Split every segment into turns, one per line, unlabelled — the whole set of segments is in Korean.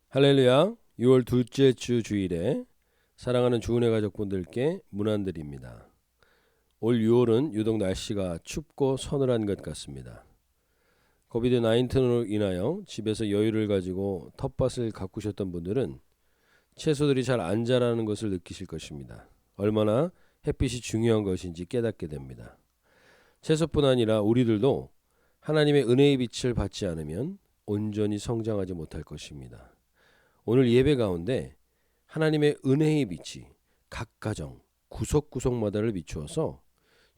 할렐루야. 6월 둘째 주 주일에 사랑하는 주은혜 가족분들께 문안드립니다. 올 6월은 유독 날씨가 춥고 서늘한 것 같습니다. 코비드 19으로 인하여 집에서 여유를 가지고 텃밭을 가꾸셨던 분들은 채소들이 잘 안 자라는 것을 느끼실 것입니다. 얼마나 햇빛이 중요한 것인지 깨닫게 됩니다. 채소뿐 아니라 우리들도 하나님의 은혜의 빛을 받지 않으면 온전히 성장하지 못할 것입니다. 오늘 예배 가운데 하나님의 은혜의 빛이 각 가정 구석구석마다를 비추어서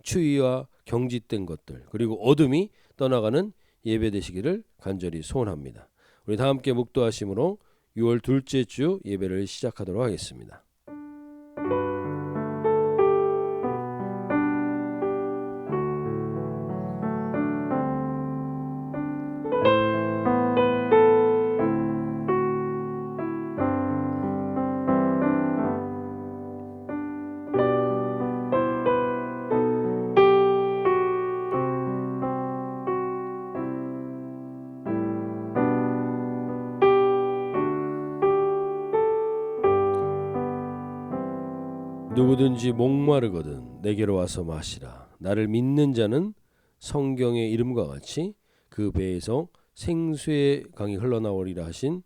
추위와 경직된 것들 그리고 어둠이 떠나가는 예배 되시기를 간절히 소원합니다. 우리 다 함께 묵도하심으로 6월 둘째 주 예배를 시작하도록 하겠습니다. 누구든지 목마르거든 내게로 와서 마시라. 나를 믿는 자는 성경의 이름과 같이 그 배에서 생수의 강이 흘러나오리라 하신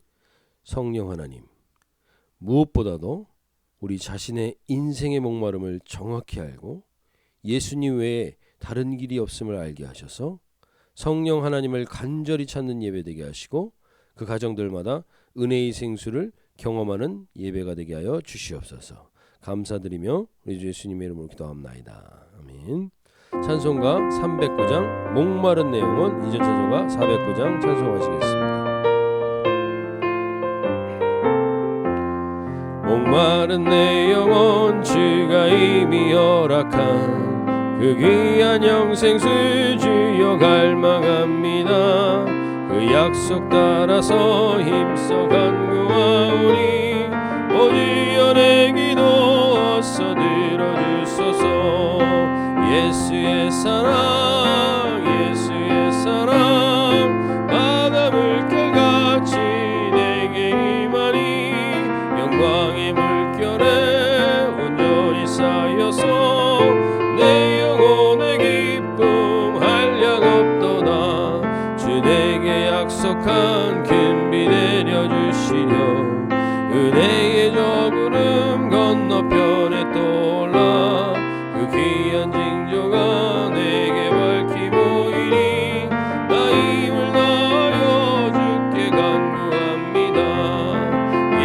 성령 하나님, 무엇보다도 우리 자신의 인생의 목마름을 정확히 알고 예수님 외에 다른 길이 없음을 알게 하셔서 성령 하나님을 간절히 찾는 예배 되게 하시고 그 가정들마다 은혜의 생수를 경험하는 예배가 되게 하여 주시옵소서. 감사드리며 우리 주 예수님의 이름으로 기도합나이다. 아멘. 찬송가 309장 목마른 내 영혼, 이전 찬송가 409장 찬송하시겠습니다. 목마른 내 영혼, 주가 이미 허락한 그 귀한 영생수 주여 갈망합니다. 그 약속 따라서 힘써 간구하오니 오주여 내 기도 어서 들어주소서. 예수의 사랑 예수의 사랑 바다 물결같이 내게 임하니 영광의 물결에 온전히 쌓여서 내 영혼의 기쁨 한량 없도다. 주 내게 약속한 큰 비 내려주시려 은혜의 저구름 건너편에 떠올라 그 귀한 징조가 내게 밝히 보이니 나 힘을 다하여 주께 간구합니다.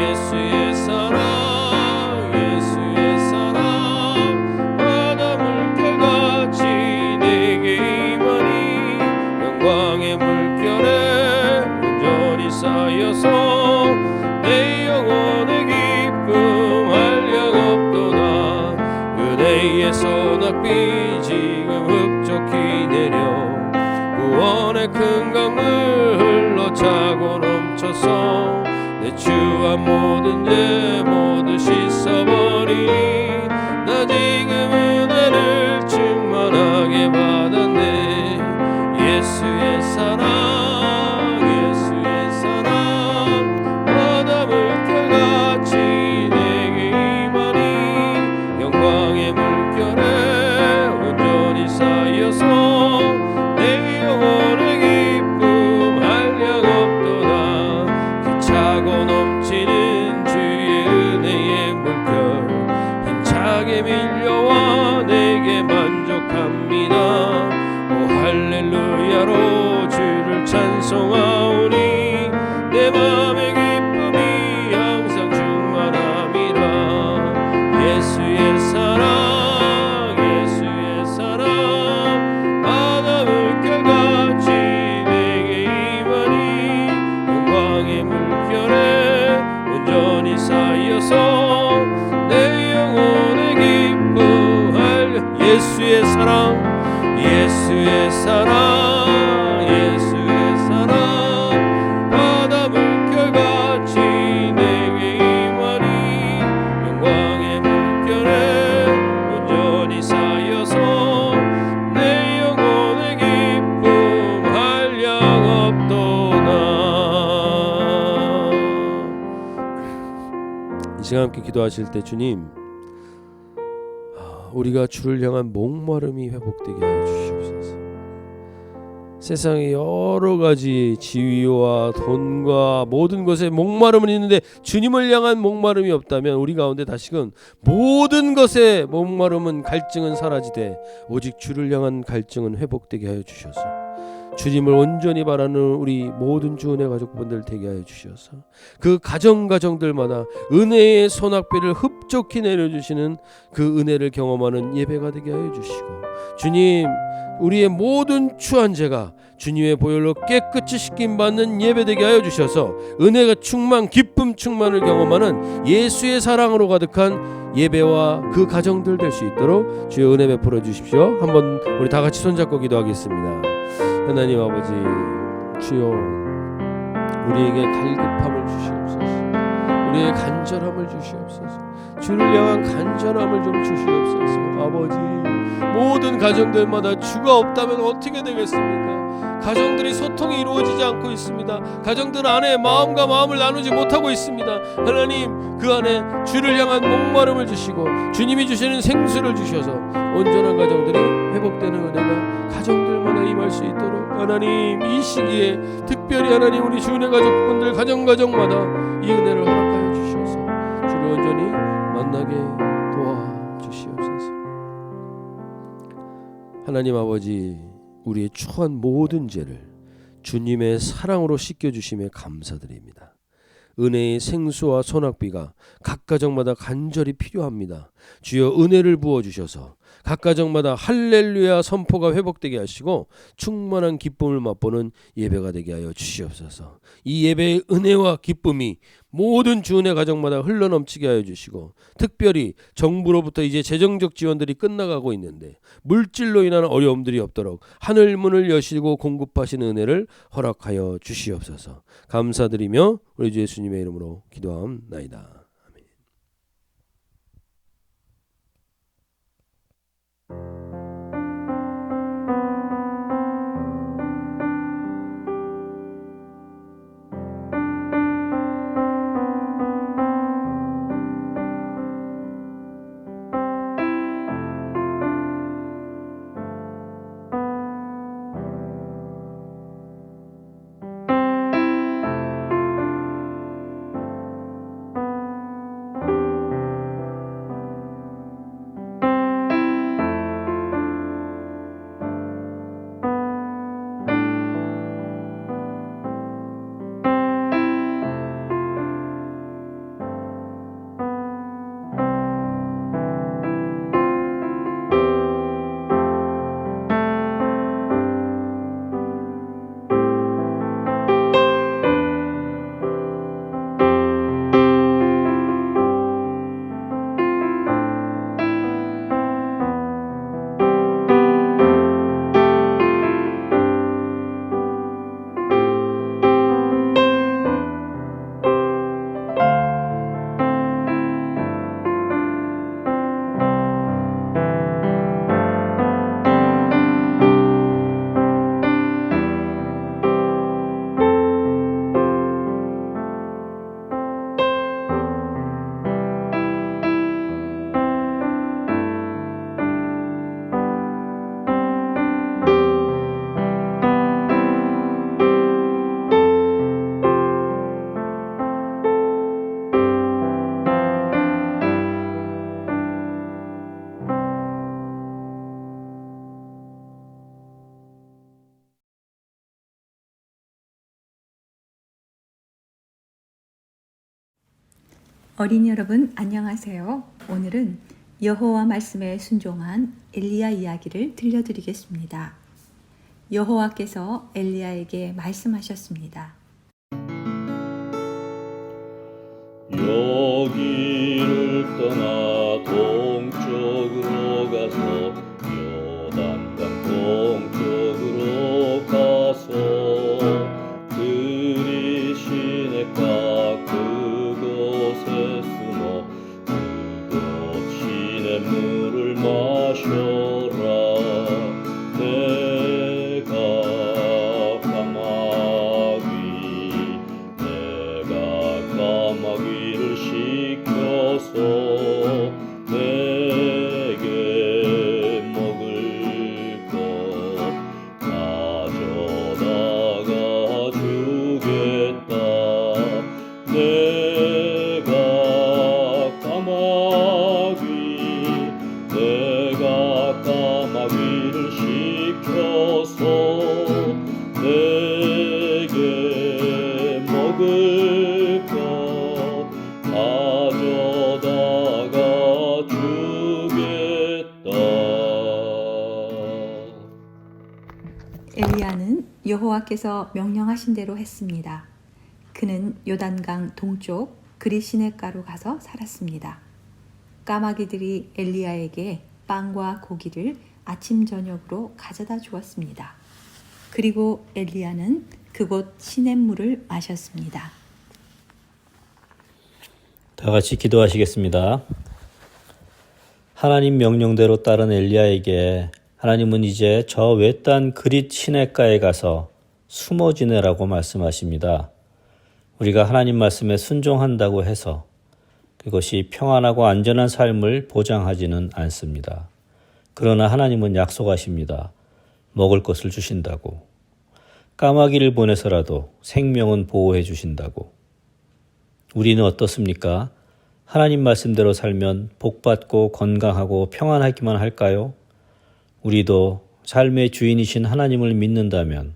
예수의 사랑 예수의 사랑 바다 물결같이 내게 임하니 영광의 물결에 온전히 쌓여서 내 영혼의 기쁨 한량 없도다. 은혜의 소낙비 지금 흡족히 내려 구원의 큰 강물 흘러 차고 넘쳐서 내 추한 모든 죄 모두 씻어버리니 나 지금 은혜를 충만하게 받았네. 예수의 사랑 밀려와 내게 만족합니다. 오 할렐루야로 주를 찬송하오니 내 맘의 기쁨이 항상 충만함이라. 예수의 사랑 예수의 사랑 바다 물결같이 내게 임하니 영광의 물결에 온전히 쌓여서 내 영혼의 예수의 사랑 예수의 사랑 예수의 사랑 바다 물결같이 내게 임하니 영광의 물결에 온전히 쌓여서 내 영혼의 기쁨 한량 없도다. 시간 함께 기도하실 때 주님, 우리가 주를 향한 목마름이 회복되게 하여 주시옵소서. 세상에 여러 가지 지위와 돈과 모든 것에 목마름은 있는데 주님을 향한 목마름이 없다면 우리 가운데 다시금 모든 것에 목마름은 갈증은 사라지되 오직 주를 향한 갈증은 회복되게 하여 주셔서 주님을 온전히 바라는 우리 모든 주은혜 가족분들 되게 하여 주셔서 그 가정들마다 은혜의 소낙비를 흡족히 내려주시는 그 은혜를 경험하는 예배가 되게 하여 주시고, 주님, 우리의 모든 추한 죄가 주님의 보혈로 깨끗이 씻김받는 예배되게 하여 주셔서 은혜가 충만, 기쁨 충만을 경험하는 예수의 사랑으로 가득한 예배와 그 가정들 될 수 있도록 주의 은혜 베풀어 주십시오. 한번 우리 다 같이 손잡고 기도하겠습니다. 하나님 아버지, 주여 우리에게 갈급함을 주시옵소서. 우리의 간절함을 주시옵소서. 주를 향한 간절함을 좀 주시옵소서. 아버지, 모든 가정들마다 주가 없다면 어떻게 되겠습니까? 가정들이 소통이 이루어지지 않고 있습니다. 가정들 안에 마음과 마음을 나누지 못하고 있습니다. 하나님, 그 안에 주를 향한 목마름을 주시고 주님이 주시는 생수를 주셔서 온전한 가정들이 회복되는 은혜가 가정들마다 임할 수 있도록 하나님, 이 시기에 특별히 하나님 우리 주은혜 가족분들 가정마다 이 은혜를 허락하여 주셔서 주를 온전히 만나게 도와주시옵소서. 하나님 아버지, 우리의 추한 모든 죄를 주님의 사랑으로 씻겨주심에 감사드립니다. 은혜의 생수와 소낙비가 각 가정마다 간절히 필요합니다. 주여 은혜를 부어주셔서 각 가정마다 할렐루야 선포가 회복되게 하시고 충만한 기쁨을 맛보는 예배가 되게 하여 주시옵소서. 이 예배의 은혜와 기쁨이 모든 주은혜 가정마다 흘러넘치게 하여 주시고, 특별히 정부로부터 이제 재정적 지원들이 끝나가고 있는데 물질로 인한 어려움들이 없도록 하늘 문을 여시고 공급하시는 은혜를 허락하여 주시옵소서. 감사드리며 우리 주 예수님의 이름으로 기도하옵나이다.
어린이 여러분, 안녕하세요. 오늘은 여호와 말씀에 순종한 엘리야 이야기를 들려드리겠습니다. 여호와께서 엘리야에게 말씀하셨습니다.
여기를 떠나 동쪽으로 가서 요단강 동쪽으로 가서 들이 시냇가 그곳에 숨어 그곳 시냇물을 마셔라. 내가 까마귀를 시켜
엘리야는 여호와께서 명령하신 대로 했습니다. 그는 요단강 동쪽 그리시네가로 가서 살았습니다. 까마귀들이 엘리야에게 빵과 고기를 아침 저녁으로 가져다 주었습니다. 그리고 엘리야는 그곳 시냇물을 마셨습니다.
다 같이 기도하시겠습니다. 하나님 명령대로 따른 엘리야에게 하나님은 이제 저 외딴 그릿 시냇가에 가서 숨어 지내라고 말씀하십니다. 우리가 하나님 말씀에 순종한다고 해서 그것이 평안하고 안전한 삶을 보장하지는 않습니다. 그러나 하나님은 약속하십니다. 먹을 것을 주신다고. 까마귀를 보내서라도 생명은 보호해 주신다고. 우리는 어떻습니까? 하나님 말씀대로 살면 복받고 건강하고 평안하기만 할까요? 우리도 삶의 주인이신 하나님을 믿는다면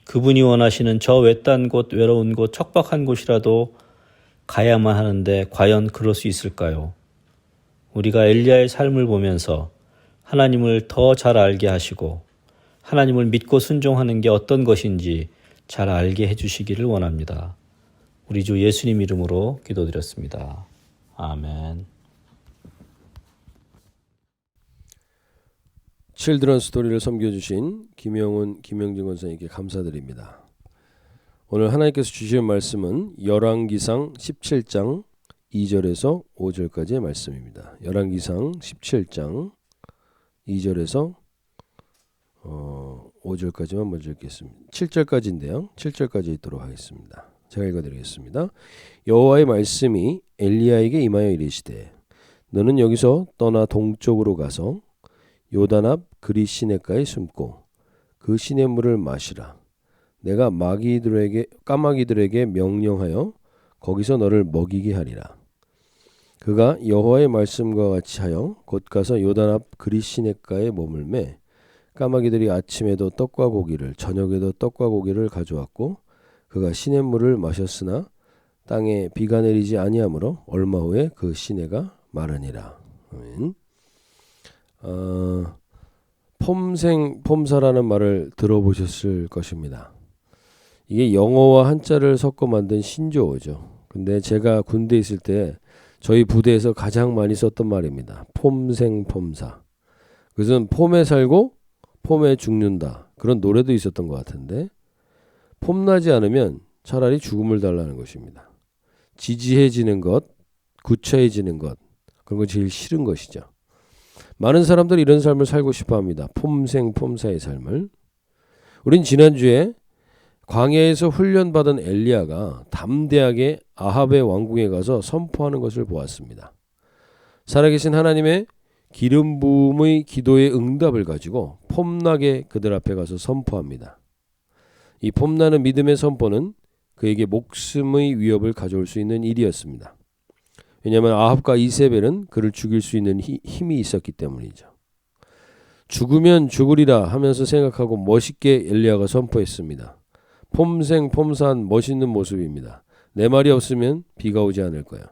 그분이 원하시는 저 외딴 곳, 외로운 곳, 척박한 곳이라도 가야만 하는데 과연 그럴 수 있을까요? 우리가 엘리야의 삶을 보면서 하나님을 더 잘 알게 하시고 하나님을 믿고 순종하는 게 어떤 것인지 잘 알게 해주시기를 원합니다. 우리 주 예수님 이름으로 기도드렸습니다. 아멘.
칠드런 스토리를 섬겨주신 김영진 권사님께 감사드립니다. 오늘 하나님께서 주시는 말씀은 열왕기상 17장 2절에서 5절까지의 말씀입니다. 열왕기상 17장 2절에서 5절까지만 먼저 읽겠습니다. 7절까지인데요. 7절까지 읽도록 하겠습니다. 제가 읽어드리겠습니다. 여호와의 말씀이 엘리야에게 임하여 이르시되 너는 여기서 떠나 동쪽으로 가서 요단 앞 그릿 시냇가에 숨고 그 시냇물을 마시라. 내가 까마귀들에게 명령하여 거기서 너를 먹이게 하리라. 그가 여호와의 말씀과 같이 하여 곧 가서 요단 앞 그릿 시냇가에 머물매 까마귀들이 아침에도 떡과 고기를 저녁에도 떡과 고기를 가져왔고 그가 시냇물을 마셨으나 땅에 비가 내리지 아니하므로 얼마 후에 그 시내가 마르니라. 아멘. 폼사라는 말을 들어보셨을 것입니다. 이게 영어와 한자를 섞어 만든 신조어죠. 근데 제가 군대에 있을 때 저희 부대에서 가장 많이 썼던 말입니다. 폼사. 그것은 폼에 살고 폼에 죽는다. 그런 노래도 있었던 것 같은데 폼나지 않으면 차라리 죽음을 달라는 것입니다. 지지해지는 것, 구차해지는 것, 그런 거 제일 싫은 것이죠. 많은 사람들이 이런 삶을 살고 싶어 합니다. 폼사의 삶을. 우린 지난주에 광야에서 훈련받은 엘리야가 담대하게 아합의 왕궁에 가서 선포하는 것을 보았습니다. 살아계신 하나님의 기름 부음의 기도의 응답을 가지고 폼나게 그들 앞에 가서 선포합니다. 이 폼나는 믿음의 선포는 그에게 목숨의 위협을 가져올 수 있는 일이었습니다. 왜냐하면 아합과 이세벨은 그를 죽일 수 있는 힘이 있었기 때문이죠. 죽으면 죽으리라 하면서 생각하고 멋있게 엘리야가 선포했습니다. 폼사한 멋있는 모습입니다. 내 말이 없으면 비가 오지 않을 거야.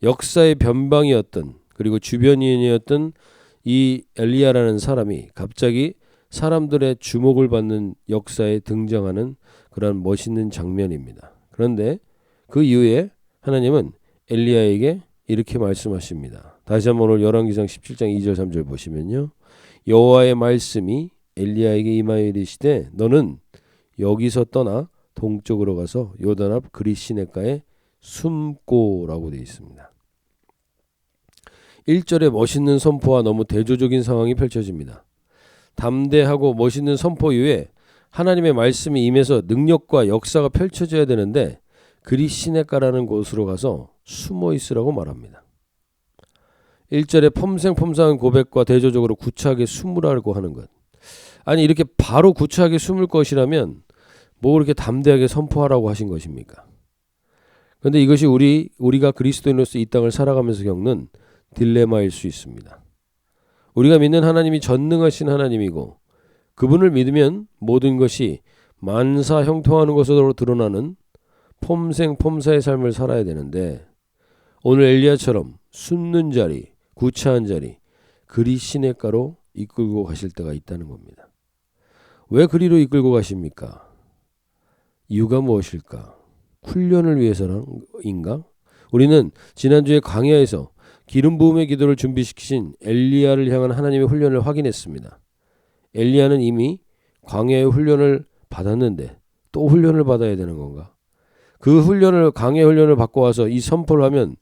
역사의 변방이었던 그리고 주변인이었던 이 엘리야라는 사람이 갑자기 사람들의 주목을 받는 역사에 등장하는 그런 멋있는 장면입니다. 그런데 그 이후에 하나님은 엘리야에게 이렇게 말씀하십니다. 다시 한번 오늘 열왕기상 17장 2절 3절 보시면요. 여호와의 말씀이 엘리야에게 임하여 이르시되 너는 여기서 떠나 동쪽으로 가서 요단 앞 그릿 시냇가에 숨고라고 되어 있습니다. 1절의 멋있는 선포와 너무 대조적인 상황이 펼쳐집니다. 담대하고 멋있는 선포 이후에 하나님의 말씀이 임해서 능력과 역사가 펼쳐져야 되는데 그릿 시냇가라는 곳으로 가서 숨어 있으라고 말합니다. 1절에 폼사한 고백과 대조적으로 구차하게 숨으라고 하는 것. 아니 이렇게 바로 구차하게 숨을 것이라면 뭐 그렇게 담대하게 선포하라고 하신 것입니까? 그런데 이것이 우리가 그리스도인으로서 이 땅을 살아가면서 겪는 딜레마일 수 있습니다. 우리가 믿는 하나님이 전능하신 하나님이고 그분을 믿으면 모든 것이 만사 형통하는 것으로 드러나는 폼사의 삶을 살아야 되는데 오늘 엘리야처럼 숨는 자리, 구차한 자리, 그릿 시냇가로 이끌고 가실 때가 있다는 겁니다. 왜 그리로 이끌고 가십니까? 이유가 무엇일까? 훈련을 위해서인가? 우리는 지난주에 강야에서 기름 부음의 기도를 준비시키신 엘리야를 향한 하나님의 훈련을 확인했습니다. 엘리야는 이미 광야의 훈련을 받았는데 또 훈련을 받아야 되는 건가? 그 훈련을 강야의 훈련을 받고 와서 이 선포를 하면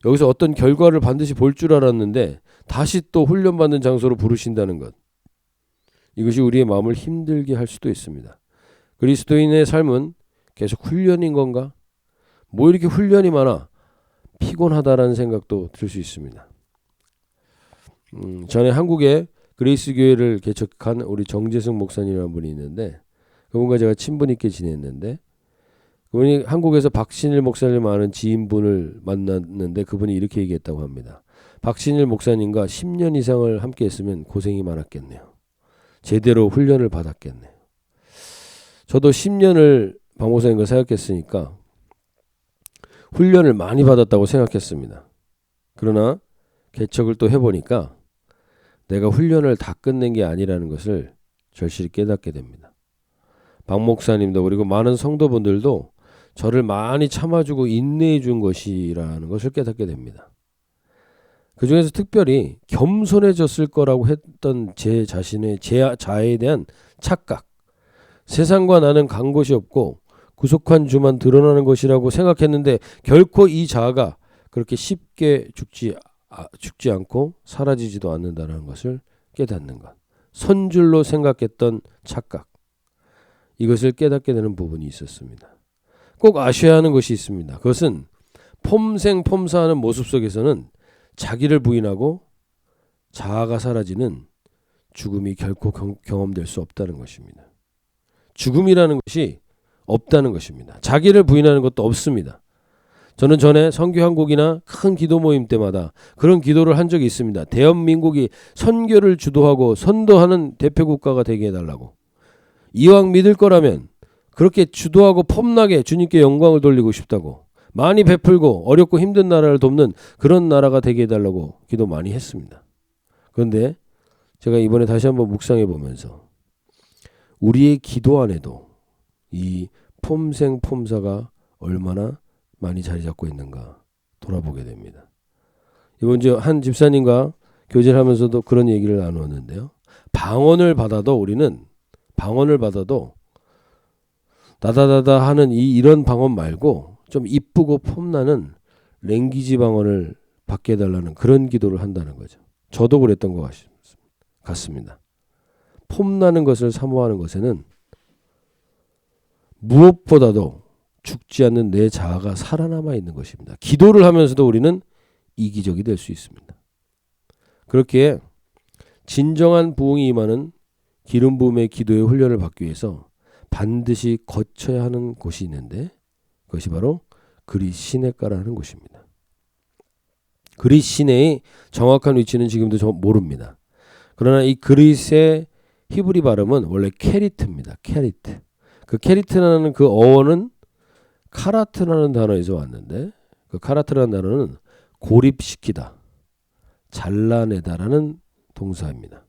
여기서 어떤 결과를 반드시 볼 줄 알았는데 다시 또 훈련받는 장소로 부르신다는 것. 이것이 우리의 마음을 힘들게 할 수도 있습니다. 그리스도인의 삶은 계속 훈련인 건가? 뭐 이렇게 훈련이 많아? 피곤하다라는 생각도 들 수 있습니다. 전에 한국에 그레이스 교회를 개척한 우리 정재승 목사님이라는 분이 있는데 그분과 제가 친분 있게 지냈는데 그분이 한국에서 박신일 목사님 아는 지인분을 만났는데 그분이 이렇게 얘기했다고 합니다. 박신일 목사님과 10년 이상을 함께 했으면 고생이 많았겠네요. 제대로 훈련을 받았겠네요. 저도 10년을 박 목사님과 사역했으니까 훈련을 많이 받았다고 생각했습니다. 그러나 개척을 또 해보니까 내가 훈련을 다 끝낸 게 아니라는 것을 절실히 깨닫게 됩니다. 박 목사님도 그리고 많은 성도분들도 저를 많이 참아주고 인내해 준 것이라는 것을 깨닫게 됩니다. 그 중에서 특별히 겸손해졌을 거라고 했던 제 자신의 자아에 대한 착각, 세상과 나는 간 곳이 없고 구속한 주만 드러나는 것이라고 생각했는데 결코 이 자아가 그렇게 쉽게 죽지 않고 사라지지도 않는다는 것을 깨닫는 것. 선줄로 생각했던 착각. 이것을 깨닫게 되는 부분이 있었습니다. 꼭 아셔야 하는 것이 있습니다. 그것은 폼생폼사하는 모습 속에서는 자기를 부인하고 자아가 사라지는 죽음이 결코 경험될 수 없다는 것입니다. 죽음이라는 것이 없다는 것입니다. 자기를 부인하는 것도 없습니다. 저는 전에 선교한국이나 큰 기도 모임 때마다 그런 기도를 한 적이 있습니다. 대한민국이 선교를 주도하고 선도하는 대표국가가 되게 해달라고. 이왕 믿을 거라면 그렇게 주도하고 폼나게 주님께 영광을 돌리고 싶다고. 많이 베풀고 어렵고 힘든 나라를 돕는 그런 나라가 되게 해달라고 기도 많이 했습니다. 그런데 제가 이번에 다시 한번 묵상해 보면서 우리의 기도 안에도 이 폼생폼사가 얼마나 많이 자리 잡고 있는가 돌아보게 됩니다. 이번 주 한 집사님과 교제를 하면서도 그런 얘기를 나누었는데요. 방언을 받아도 나다다다 하는 이런 방언 말고 좀 이쁘고 폼나는 랭귀지 방언을 받게 해달라는 그런 기도를 한다는 거죠. 저도 그랬던 것 같습니다. 폼나는 것을 사모하는 것에는 무엇보다도 죽지 않는 내 자아가 살아남아 있는 것입니다. 기도를 하면서도 우리는 이기적이 될 수 있습니다. 그렇게 진정한 부흥이 임하는 기름 부음의 기도의 훈련을 받기 위해서 반드시 거쳐야 하는 곳이 있는데 그것이 바로 그릿 시내가라는 곳입니다. 그릿 시내의 정확한 위치는 지금도 모릅니다. 그러나 이 그릿의 히브리 발음은 원래 케리트입니다. 케리트. 그 케리트라는 그 어원은 카라트라는 단어에서 왔는데 그 카라트라는 단어는 고립시키다, 잘라내다라는 동사입니다.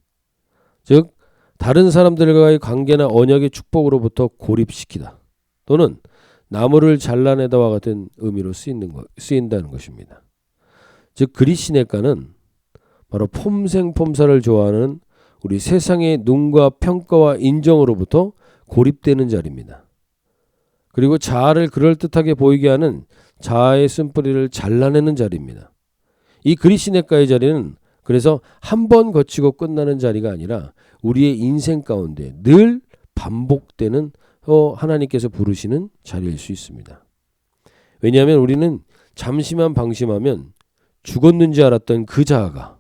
즉 다른 사람들과의 관계나 언약의 축복으로부터 고립시키다 또는 나무를 잘라내다와 같은 의미로 쓰인다는 것입니다. 즉 그릿 시내가는 바로 폼생폼사를 좋아하는 우리 세상의 눈과 평가와 인정으로부터 고립되는 자리입니다. 그리고 자아를 그럴듯하게 보이게 하는 자아의 쓴뿌리를 잘라내는 자리입니다. 이 그릿 시내가의 자리는 그래서 한 번 거치고 끝나는 자리가 아니라 우리의 인생 가운데 늘 반복되는 하나님께서 부르시는 자리일 수 있습니다. 왜냐하면 우리는 잠시만 방심하면 죽었는지 알았던 그 자아가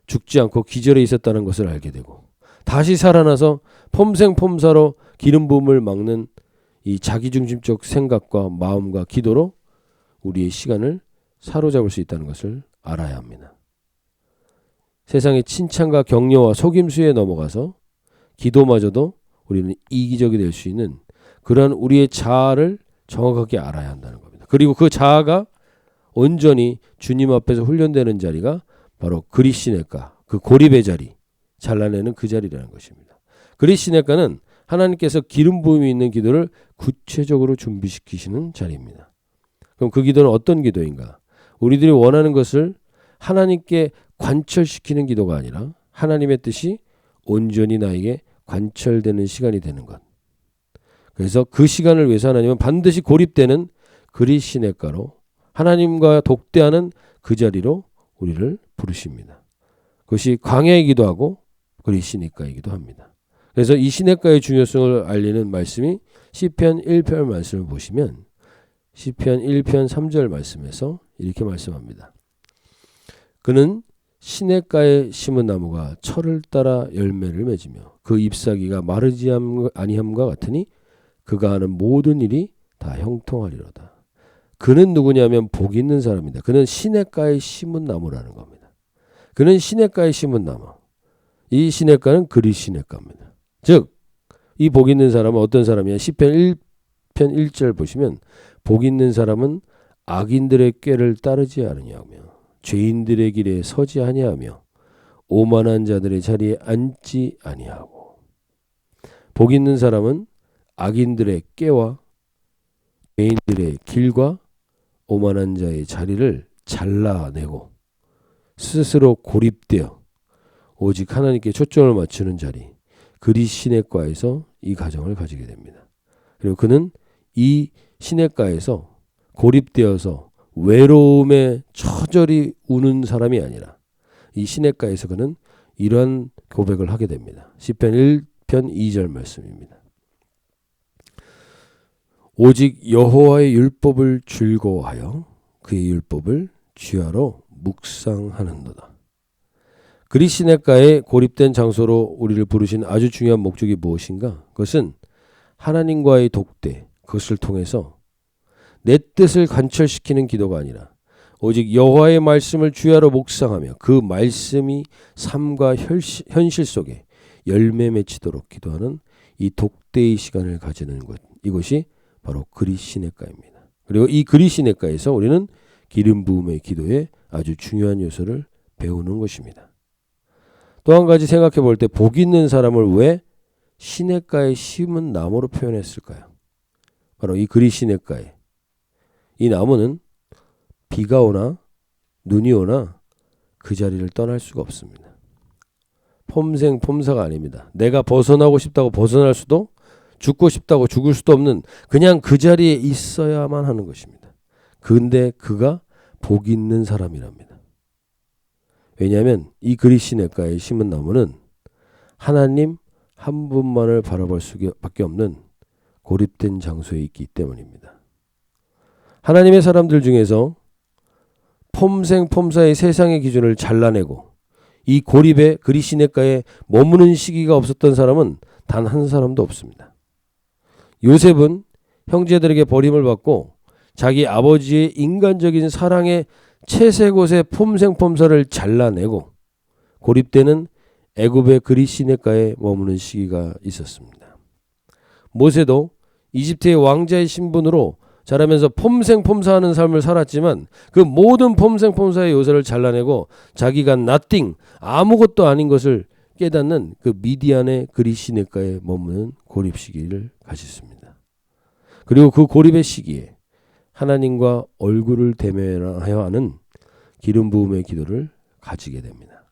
죽지 않고 기절해 있었다는 것을 알게 되고 다시 살아나서 폼생폼사로 기름 부음을 막는 이 자기중심적 생각과 마음과 기도로 우리의 시간을 사로잡을 수 있다는 것을 알아야 합니다. 세상의 칭찬과 격려와 속임수에 넘어가서 기도마저도 우리는 이기적이 될 수 있는 그러한 우리의 자아를 정확하게 알아야 한다는 겁니다. 그리고 그 자아가 온전히 주님 앞에서 훈련되는 자리가 바로 그릿 시내가 그 고립의 자리, 잘라내는 그 자리라는 것입니다. 그리스 시내가는 하나님께서 기름 부음이 있는 기도를 구체적으로 준비시키시는 자리입니다. 그럼 그 기도는 어떤 기도인가? 우리들이 원하는 것을 하나님께 관철시키는 기도가 아니라 하나님의 뜻이 온전히 나에게 관철되는 시간이 되는 것. 그래서 그 시간을 위해서 하나님은 반드시 고립되는 그리스 시내가로 하나님과 독대하는 그 자리로 우리를 부르십니다. 그것이 광야이기도 하고 그리스 시내가이기도 합니다. 그래서 이 시내가의 중요성을 알리는 말씀이 시편 1편 말씀을 보시면 시편 1편 3절 말씀에서 이렇게 말씀합니다. 그는 시내가에 심은 나무가 철을 따라 열매를 맺으며 그 잎사귀가 마르지 아니함과 같으니 그가 하는 모든 일이 다 형통하리로다. 그는 누구냐면 복 있는 사람입니다. 그는 시내가에 심은 나무라는 겁니다. 그는 시내가에 심은 나무. 이 시내가는 그리스 시내가입니다. 즉, 이 복 있는 사람은 어떤 사람이냐? 시편 1편 1절 보시면 복 있는 사람은 악인들의 꾀를 따르지 않으냐며 죄인들의 길에 서지 아니하며 오만한 자들의 자리에 앉지 아니하고. 복 있는 사람은 악인들의 꾀와 죄인들의 길과 오만한 자의 자리를 잘라내고 스스로 고립되어 오직 하나님께 초점을 맞추는 자리, 그리스 시내가에서 이 가정을 가지게 됩니다. 그리고 그는 이 시내가에서 고립되어서 외로움에 처절히 우는 사람이 아니라 이 시내가에서 그는 이러한 고백을 하게 됩니다. 시편 1편 2절 말씀입니다. 오직 여호와의 율법을 즐거워하여 그의 율법을 주야로 묵상하는도다. 그리스 시내가에 고립된 장소로 우리를 부르신 아주 중요한 목적이 무엇인가? 그것은 하나님과의 독대, 그것을 통해서 내 뜻을 관철시키는 기도가 아니라 오직 여호와의 말씀을 주야로 묵상하며 그 말씀이 삶과 현실 속에 열매 맺히도록 기도하는 이 독대의 시간을 가지는 것. 이것이 바로 그리스 시내가입니다. 그리고 이 그리스 시내가에서 우리는 기름 부음의 기도의 아주 중요한 요소를 배우는 것입니다. 또 한 가지 생각해 볼 때 복 있는 사람을 왜 시내가에 심은 나무로 표현했을까요? 바로 이 그리스 시내가에 이 나무는 비가 오나 눈이 오나 그 자리를 떠날 수가 없습니다. 폼생폼사가 아닙니다. 내가 벗어나고 싶다고 벗어날 수도 죽고 싶다고 죽을 수도 없는 그냥 그 자리에 있어야만 하는 것입니다. 근데 그가 복 있는 사람이랍니다. 왜냐하면 이 그리스 시내가에 심은 나무는 하나님 한 분만을 바라볼 수밖에 없는 고립된 장소에 있기 때문입니다. 하나님의 사람들 중에서 폼생폼사의 세상의 기준을 잘라내고 이 고립의 그리스 시내가에 머무는 시기가 없었던 사람은 단 한 사람도 없습니다. 요셉은 형제들에게 버림을 받고 자기 아버지의 인간적인 사랑의 채색옷의 폼생폼사를 잘라내고 고립되는 애굽의 그리스 시내가에 머무는 시기가 있었습니다. 모세도 이집트의 왕자의 신분으로 자라면서 폼생폼사하는 삶을 살았지만 그 모든 폼생폼사의 요소를 잘라내고 자기가 nothing, 아무것도 아닌 것을 깨닫는 그 미디안의 그리스 시내가에 머무는 고립 시기를 가졌습니다. 그리고 그 고립의 시기에 하나님과 얼굴을 대면하여 하는 기름 부음의 기도를 가지게 됩니다.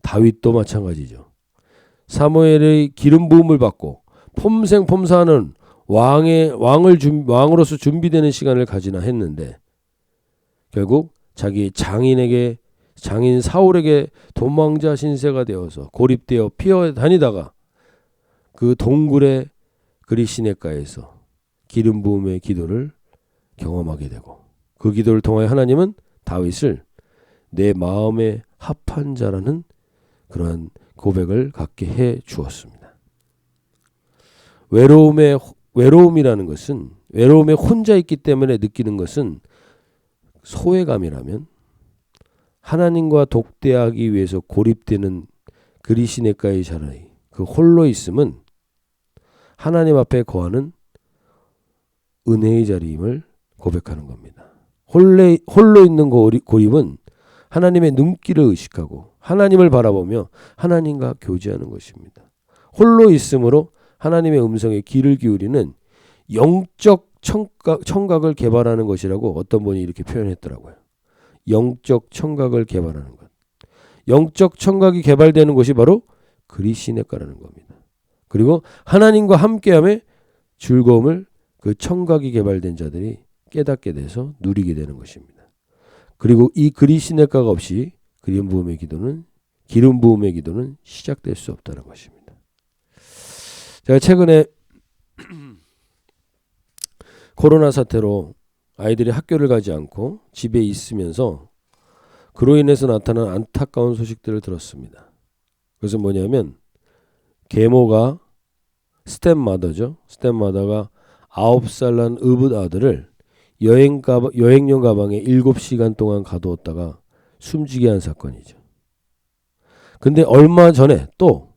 다윗도 마찬가지죠. 사무엘의 기름 부음을 받고 폼생폼사하는 왕으로서 준비되는 시간을 가지나 했는데 결국 자기 장인 사울에게 도망자 신세가 되어서 고립되어 피어 다니다가 그 동굴의 그리스 시내가에서 기름 부음의 기도를 경험하게 되고 그 기도를 통하여 하나님은 다윗을 내 마음에 합한 자라는 그러한 고백을 갖게 해 주었습니다. 외로움이라는 것은 외로움에 혼자 있기 때문에 느끼는 것은 소외감이라면 하나님과 독대하기 위해서 고립되는 그리스 시내가의 자리 그 홀로 있음은 하나님 앞에 거하는 은혜의 자리임을 고백하는 겁니다. 홀로 있는 고립은 하나님의 눈길을 의식하고 하나님을 바라보며 하나님과 교제하는 것입니다. 홀로 있으므로 하나님의 음성에 귀를 기울이는 영적 청각을 개발하는 것이라고 어떤 분이 이렇게 표현했더라고요. 영적 청각을 개발하는 것. 영적 청각이 개발되는 것이 바로 그리시네가라는 겁니다. 그리고 하나님과 함께함의 즐거움을 그 청각이 개발된 자들이 깨닫게 돼서 누리게 되는 것입니다. 그리고 이 그리시네가가 없이 기름 부음의 기도는 시작될 수 없다는 것입니다. 제가 최근에 코로나 사태로 아이들이 학교를 가지 않고 집에 있으면서 그로 인해서 나타난 안타까운 소식들을 들었습니다. 그것은 뭐냐면 계모가 스텝마더죠. 스텝마더가 9살 난 의붓 아들을 여행용 가방에 7시간 동안 가두었다가 숨지게 한 사건이죠. 근데 얼마 전에 또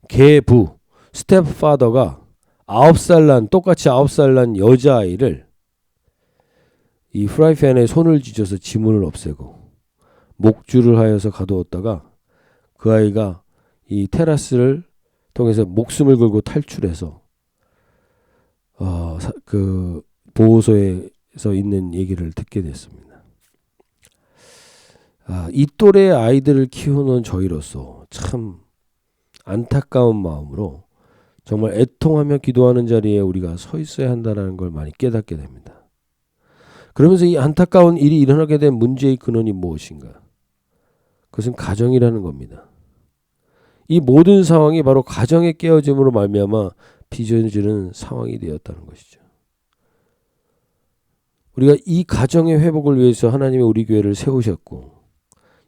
계부 스텝파더가 똑같이 9살 난 여자아이를 이 프라이팬에 손을 쥐어서 지문을 없애고 목줄을 하여서 가두었다가 그 아이가 이 테라스를 통해서 목숨을 걸고 탈출해서 그 보호소에서 있는 얘기를 듣게 됐습니다. 이 또래의 아이들을 키우는 저희로서 참 안타까운 마음으로 정말 애통하며 기도하는 자리에 우리가 서 있어야 한다는 걸 많이 깨닫게 됩니다. 그러면서 이 안타까운 일이 일어나게 된 문제의 근원이 무엇인가? 그것은 가정이라는 겁니다. 이 모든 상황이 바로 가정의 깨어짐으로 말미암아 빚어지는 상황이 되었다는 것이죠. 우리가 이 가정의 회복을 위해서 하나님이 우리 교회를 세우셨고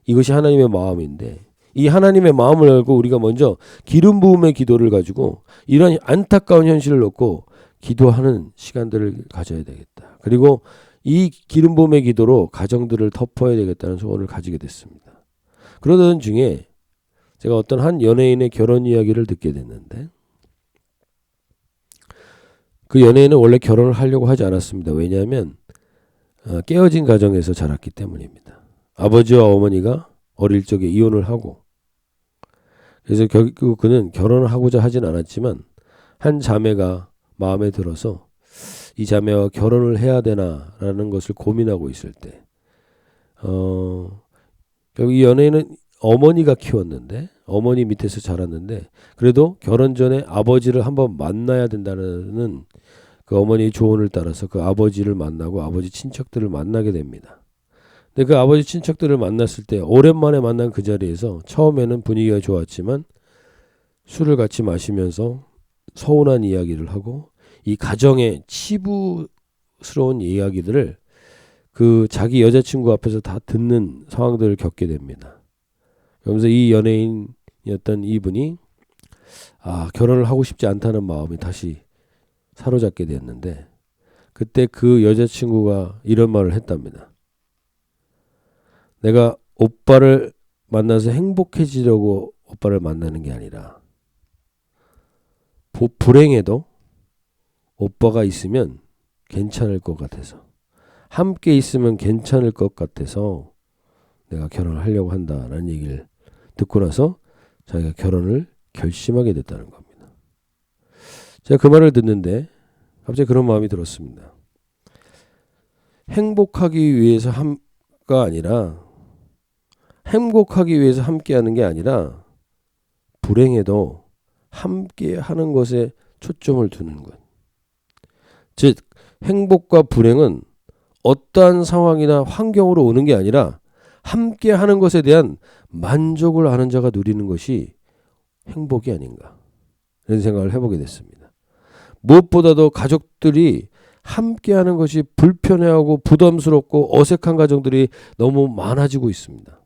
이것이 하나님의 마음인데 이 하나님의 마음을 알고 우리가 먼저 기름 부음의 기도를 가지고 이런 안타까운 현실을 놓고 기도하는 시간들을 가져야 되겠다. 그리고 이 기름 부음의 기도로 가정들을 덮어야 되겠다는 소원을 가지게 됐습니다. 그러던 중에 제가 어떤 한 연예인의 결혼 이야기를 듣게 됐는데 그 연예인은 원래 결혼을 하려고 하지 않았습니다. 왜냐하면 깨어진 가정에서 자랐기 때문입니다. 아버지와 어머니가 어릴 적에 이혼을 하고 그래서 결국 그는 결혼을 하고자 하진 않았지만 한 자매가 마음에 들어서 이 자매와 결혼을 해야 되나라는 것을 고민하고 있을 때 결국 이 연예인은 어머니가 키웠는데 어머니 밑에서 자랐는데 그래도 결혼 전에 아버지를 한번 만나야 된다는 그 어머니의 조언을 따라서 그 아버지를 만나고 아버지 친척들을 만나게 됩니다. 근데 그 아버지 친척들을 만났을 때 오랜만에 만난 그 자리에서 처음에는 분위기가 좋았지만 술을 같이 마시면서 서운한 이야기를 하고 이 가정의 치부스러운 이야기들을 그 자기 여자친구 앞에서 다 듣는 상황들을 겪게 됩니다. 그러면서 이 연예인이었던 이분이 결혼을 하고 싶지 않다는 마음이 다시 사로잡게 됐는데 그때 그 여자친구가 이런 말을 했답니다. 내가 오빠를 만나서 행복해지려고 오빠를 만나는 게 아니라 불행해도 오빠가 있으면 괜찮을 것 같아서 함께 있으면 괜찮을 것 같아서 내가 결혼을 하려고 한다라는 얘기를 듣고 나서 자기가 결혼을 결심하게 됐다는 겁니다. 제가 그 말을 듣는데 갑자기 그런 마음이 들었습니다. 행복하기 위해서 행복하기 위해서 함께하는 게 아니라 불행해도 함께하는 것에 초점을 두는 것. 즉 행복과 불행은 어떠한 상황이나 환경으로 오는 게 아니라 함께하는 것에 대한 만족을 아는 자가 누리는 것이 행복이 아닌가 이런 생각을 해보게 됐습니다. 무엇보다도 가족들이 함께하는 것이 불편해하고 부담스럽고 어색한 가정들이 너무 많아지고 있습니다.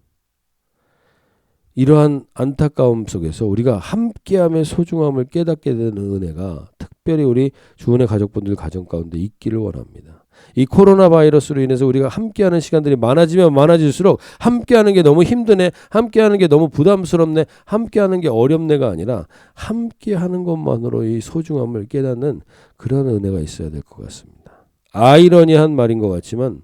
이러한 안타까움 속에서 우리가 함께함의 소중함을 깨닫게 되는 은혜가 특별히 우리 주은혜 가족분들 가정 가운데 있기를 원합니다. 이 코로나 바이러스로 인해서 우리가 함께하는 시간들이 많아지면 많아질수록 함께하는 게 너무 힘드네, 함께하는 게 너무 부담스럽네, 함께하는 게 어렵네가 아니라 함께하는 것만으로 이 소중함을 깨닫는 그런 은혜가 있어야 될 것 같습니다. 아이러니한 말인 것 같지만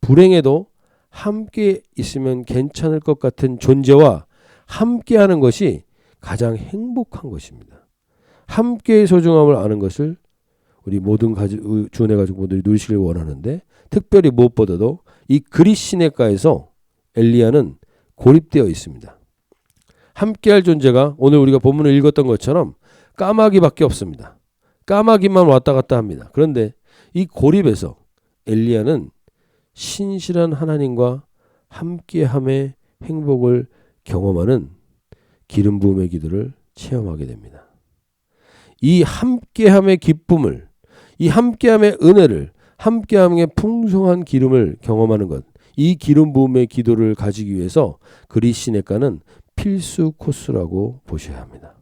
불행해도 함께 있으면 괜찮을 것 같은 존재와 함께하는 것이 가장 행복한 것입니다. 함께의 소중함을 아는 것을 우리 모든 주은혜 가족분들이 누리시길 원하는데, 특별히 무엇보다도 이 그릿 시내가에서 엘리야는 고립되어 있습니다. 함께할 존재가 오늘 우리가 본문을 읽었던 것처럼 까마귀밖에 없습니다. 까마귀만 왔다 갔다 합니다. 그런데 이 고립에서 엘리야는 신실한 하나님과 함께함의 행복을 경험하는 기름 부음의 기도를 체험하게 됩니다. 이 함께함의 기쁨을, 이 함께함의 은혜를, 함께함의 풍성한 기름을 경험하는 것, 이 기름 부음의 기도를 가지기 위해서 그릿 시내가는 필수 코스라고 보셔야 합니다.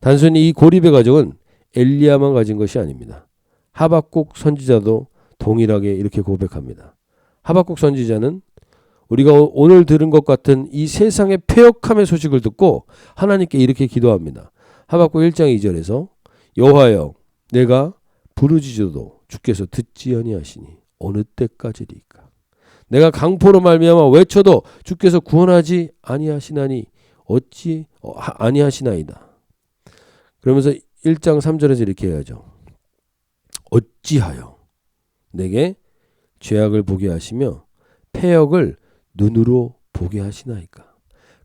단순히 이 고립의 과정은 엘리야만 가진 것이 아닙니다. 하박국 선지자도 동일하게 이렇게 고백합니다. 하박국 선지자는 우리가 오늘 들은 것 같은 이 세상의 패역함의 소식을 듣고 하나님께 이렇게 기도합니다. 하박국 1장 2절에서 여호와여, 내가 부르짖어도 주께서 듣지 아니하시니 어느 때까지리까? 내가 강포로 말미암아 외쳐도 주께서 구원하지 아니하시나니 어찌 아니하시나이다. 그러면서 1장 3절에서 이렇게 해야죠. 어찌하여 내게 죄악을 보게 하시며 패역을 눈으로 보게 하시나이까?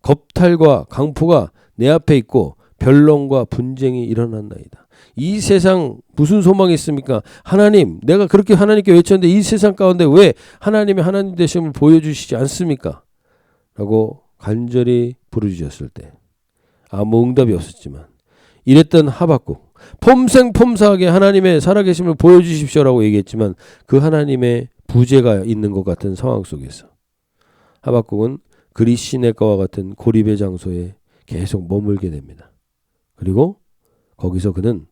겁탈과 강포가 내 앞에 있고 변론과 분쟁이 일어났나이다. 이 세상 무슨 소망이 있습니까? 하나님, 내가 그렇게 하나님께 외쳤는데 이 세상 가운데 왜 하나님의 하나님 되심을 보여주시지 않습니까? 라고 간절히 부르짖었을 때 아무 응답이 없었지만 이랬던 하박국, 폼생폼사하게 하나님의 살아계심을 보여주십시오라고 얘기했지만 그 하나님의 부재가 있는 것 같은 상황 속에서 하박국은 그릿 시내가와 같은 고립의 장소에 계속 머물게 됩니다. 그리고 거기서 그는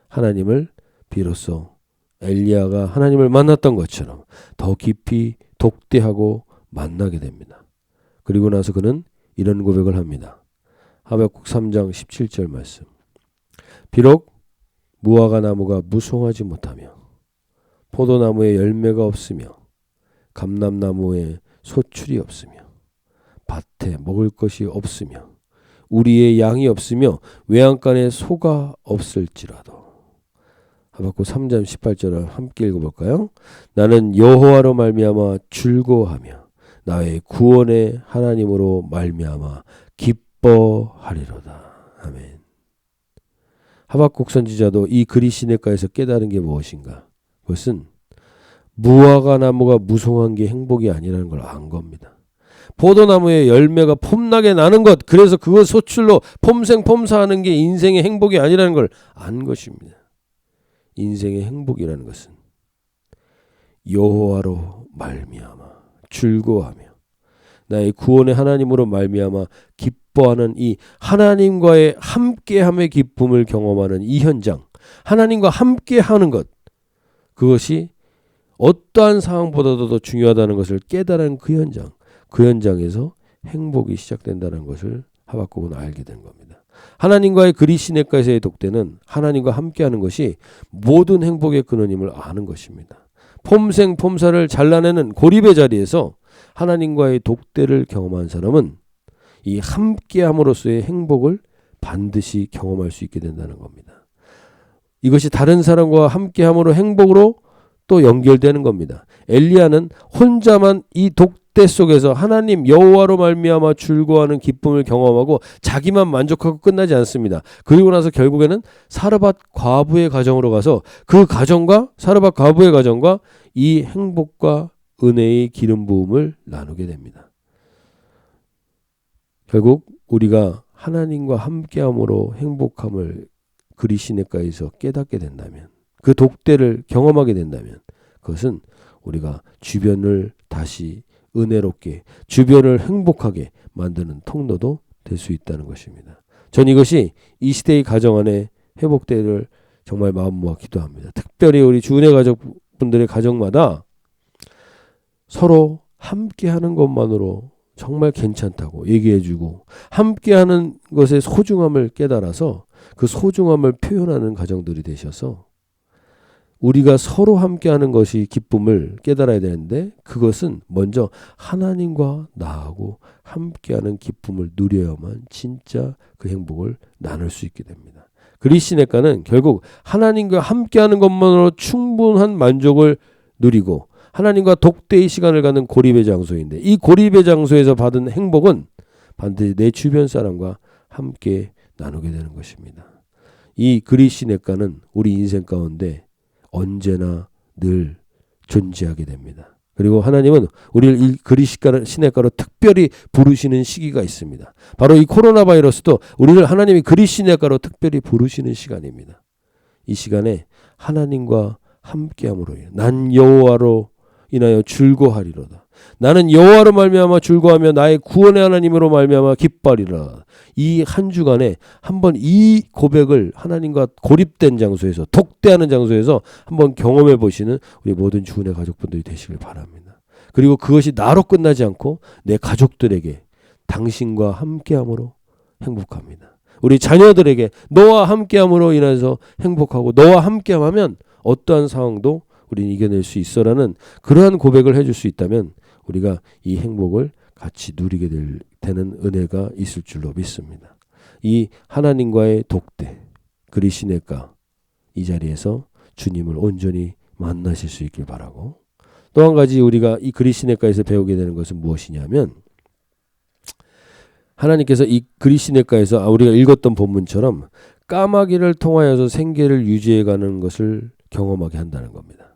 하나님을 비로소 엘리야가 하나님을 만났던 것처럼 더 깊이 독대하고 만나게 됩니다. 그리고 나서 그는 이런 고백을 합니다. 하박국 3장 17절 말씀. 비록 무화과 나무가 무성하지 못하며 포도나무에 열매가 없으며 감람나무에 소출이 없으며 밭에 먹을 것이 없으며 우리의 양이 없으며 외양간에 소가 없을지라도. 하박국 3장 18절을 함께 읽어볼까요? 나는 여호와로 말미암아 즐거워하며 나의 구원의 하나님으로 말미암아 기뻐하리로다. 아멘. 하박국 선지자도 이 그릿 시내가에서 깨달은 게 무엇인가? 그것은 무화과 나무가 무성한 게 행복이 아니라는 걸 안 겁니다. 포도나무의 열매가 폼나게 나는 것, 그래서 그것 소출로 폼생폼사하는 게 인생의 행복이 아니라는 걸 안 것입니다. 인생의 행복이라는 것은 여호와로 말미암아 즐거워하며 나의 구원의 하나님으로 말미암아 기뻐하는 이 하나님과의 함께함의 기쁨을 경험하는 이 현장, 하나님과 함께하는 것, 그것이 어떠한 상황보다도 더 중요하다는 것을 깨달은 그 현장, 그 현장에서 행복이 시작된다는 것을 하박국은 알게 된 겁니다. 하나님과의 그릿 시내가에서의 독대는 하나님과 함께하는 것이 모든 행복의 근원임을 아는 것입니다. 폼생폼사를 잘라내는 고립의 자리에서 하나님과의 독대를 경험한 사람은 이 함께함으로써의 행복을 반드시 경험할 수 있게 된다는 겁니다. 이것이 다른 사람과 함께함으로 행복으로 또 연결되는 겁니다. 엘리야는 혼자만 이 독대 속에서 하나님 여호와로 말미암아 즐거워하는 기쁨을 경험하고 자기만 만족하고 끝나지 않습니다. 그리고 나서 결국에는 사르밧 과부의 가정으로 가서 그 가정과 사르밧 과부의 가정과 이 행복과 은혜의 기름 부음을 나누게 됩니다. 결국 우리가 하나님과 함께함으로 행복함을 그릿 시내가에서 깨닫게 된다면, 그 독대를 경험하게 된다면 그것은 우리가 주변을 다시 은혜롭게, 주변을 행복하게 만드는 통로도 될 수 있다는 것입니다. 전 이것이 이 시대의 가정 안에 회복되기를 정말 마음 모아 기도합니다. 특별히 우리 주은혜 가족분들의 가정마다 서로 함께하는 것만으로 정말 괜찮다고 얘기해주고 함께하는 것의 소중함을 깨달아서 그 소중함을 표현하는 가정들이 되셔서 우리가 서로 함께하는 것이 기쁨을 깨달아야 되는데 그것은 먼저 하나님과 나하고 함께하는 기쁨을 누려야만 진짜 그 행복을 나눌 수 있게 됩니다. 그리시네가는 결국 하나님과 함께하는 것만으로 충분한 만족을 누리고 하나님과 독대의 시간을 갖는 고립의 장소인데, 이 고립의 장소에서 받은 행복은 반드시 내 주변 사람과 함께 나누게 되는 것입니다. 이 그리시네가는 우리 인생 가운데 언제나 늘 존재하게 됩니다. 그리고 하나님은 우리를 이 그리시네가로 특별히 부르시는 시기가 있습니다. 바로 이 코로나 바이러스도 우리를 하나님이 그리시네가로 특별히 부르시는 시간입니다. 이 시간에 하나님과 함께함으로 난 여호와로 인하여 즐거하리로다. 나는 여호와로 말미암아 즐거하며 나의 구원의 하나님으로 말미암아 기뻐하리라. 이 한 주간에 한번 이 고백을 하나님과 고립된 장소에서, 독대하는 장소에서 한번 경험해 보시는 우리 모든 주은혜 가족분들이 되시길 바랍니다. 그리고 그것이 나로 끝나지 않고 내 가족들에게 당신과 함께함으로 행복합니다. 우리 자녀들에게 너와 함께함으로 인해서 행복하고, 너와 함께하면 어떠한 상황도 우리는 이겨낼 수 있어라는 그러한 고백을 해줄 수 있다면 우리가 이 행복을 같이 누리게 되는 은혜가 있을 줄로 믿습니다. 이 하나님과의 독대, 그리시네가, 이 자리에서 주님을 온전히 만나실 수 있길 바라고, 또 한 가지 우리가 이 그리시네가에서 배우게 되는 것은 무엇이냐면, 하나님께서 이 그리시네가에서 우리가 읽었던 본문처럼 까마귀를 통하여서 생계를 유지해가는 것을 경험하게 한다는 겁니다.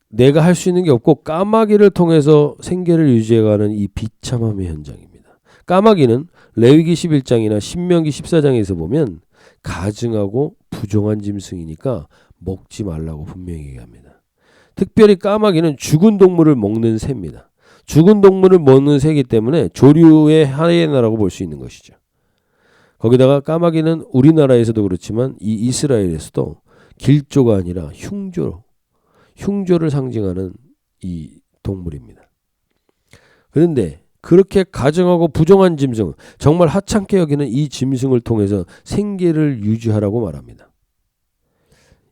내가 할 수 있는 게 없고 까마귀를 통해서 생계를 유지해가는 이 비참함의 현장입니다. 까마귀는 레위기 11장이나 신명기 14장에서 보면 가증하고 부정한 짐승이니까 먹지 말라고 분명히 얘기합니다. 특별히 까마귀는 죽은 동물을 먹는 새입니다. 죽은 동물을 먹는 새이기 때문에 조류의 하이에나라고 볼 수 있는 것이죠. 거기다가 까마귀는 우리나라에서도 그렇지만 이 이스라엘에서도 길조가 아니라 흉조를 상징하는 이 동물입니다. 그런데 그렇게 가증하고 부정한 짐승, 정말 하찮게 여기는 이 짐승을 통해서 생계를 유지하라고 말합니다.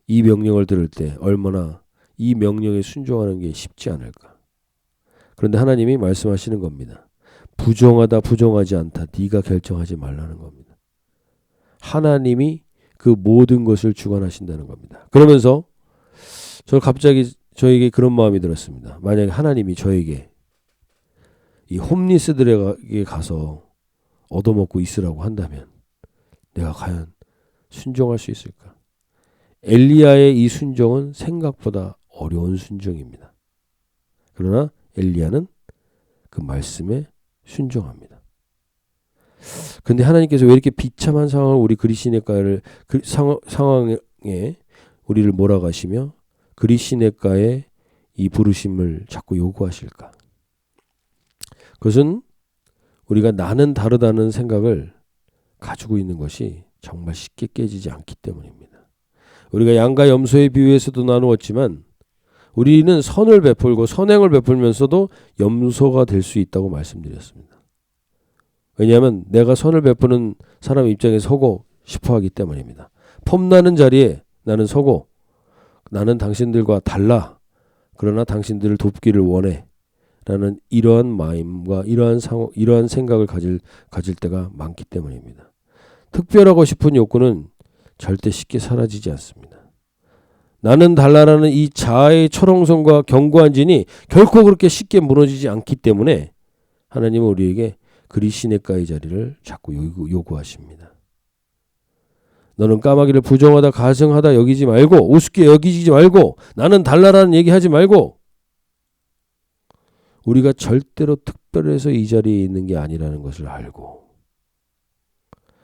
이 명령을 들을 때 얼마나 이 명령에 순종하는 게 쉽지 않을까. 그런데 하나님이 말씀하시는 겁니다. 부정하다 부정하지 않다 네가 결정하지 말라는 겁니다. 하나님이 그 모든 것을 주관하신다는 겁니다. 그러면서 저 갑자기 저에게 그런 마음이 들었습니다. 만약에 하나님이 저에게 이 홈리스들에게 가서 얻어먹고 있으라고 한다면 내가 과연 순종할 수 있을까? 엘리야의 이 순종은 생각보다 어려운 순종입니다. 그러나 엘리야는 그 말씀에 순종합니다. 그런데 하나님께서 왜 이렇게 비참한 상황을 우리 그리시네가를 상황에 우리를 몰아가시며 그리시네가의 이 부르심을 자꾸 요구하실까? 그것은 우리가 나는 다르다는 생각을 가지고 있는 것이 정말 쉽게 깨지지 않기 때문입니다. 우리가 양과 염소의 비유에서도 나누었지만 우리는 선을 베풀고 선행을 베풀면서도 염소가 될 수 있다고 말씀드렸습니다. 왜냐하면 내가 선을 베푸는 사람 입장에 서고 싶어 하기 때문입니다. 폼나는 자리에 나는 서고 나는 당신들과 달라. 그러나 당신들을 돕기를 원해. 라는 이러한 마음과 이러한 생각을 가질 때가 많기 때문입니다. 특별하고 싶은 욕구는 절대 쉽게 사라지지 않습니다. 나는 달라라는 이 자아의 철옹성과 견고한 진이 결코 그렇게 쉽게 무너지지 않기 때문에 하나님은 우리에게 그리시네가의 자리를 자꾸 요구하십니다. 너는 까마귀를 부정하다 가증하다 여기지 말고 우습게 여기지 말고 나는 달라라는 얘기하지 말고 우리가 절대로 특별해서 이 자리에 있는 게 아니라는 것을 알고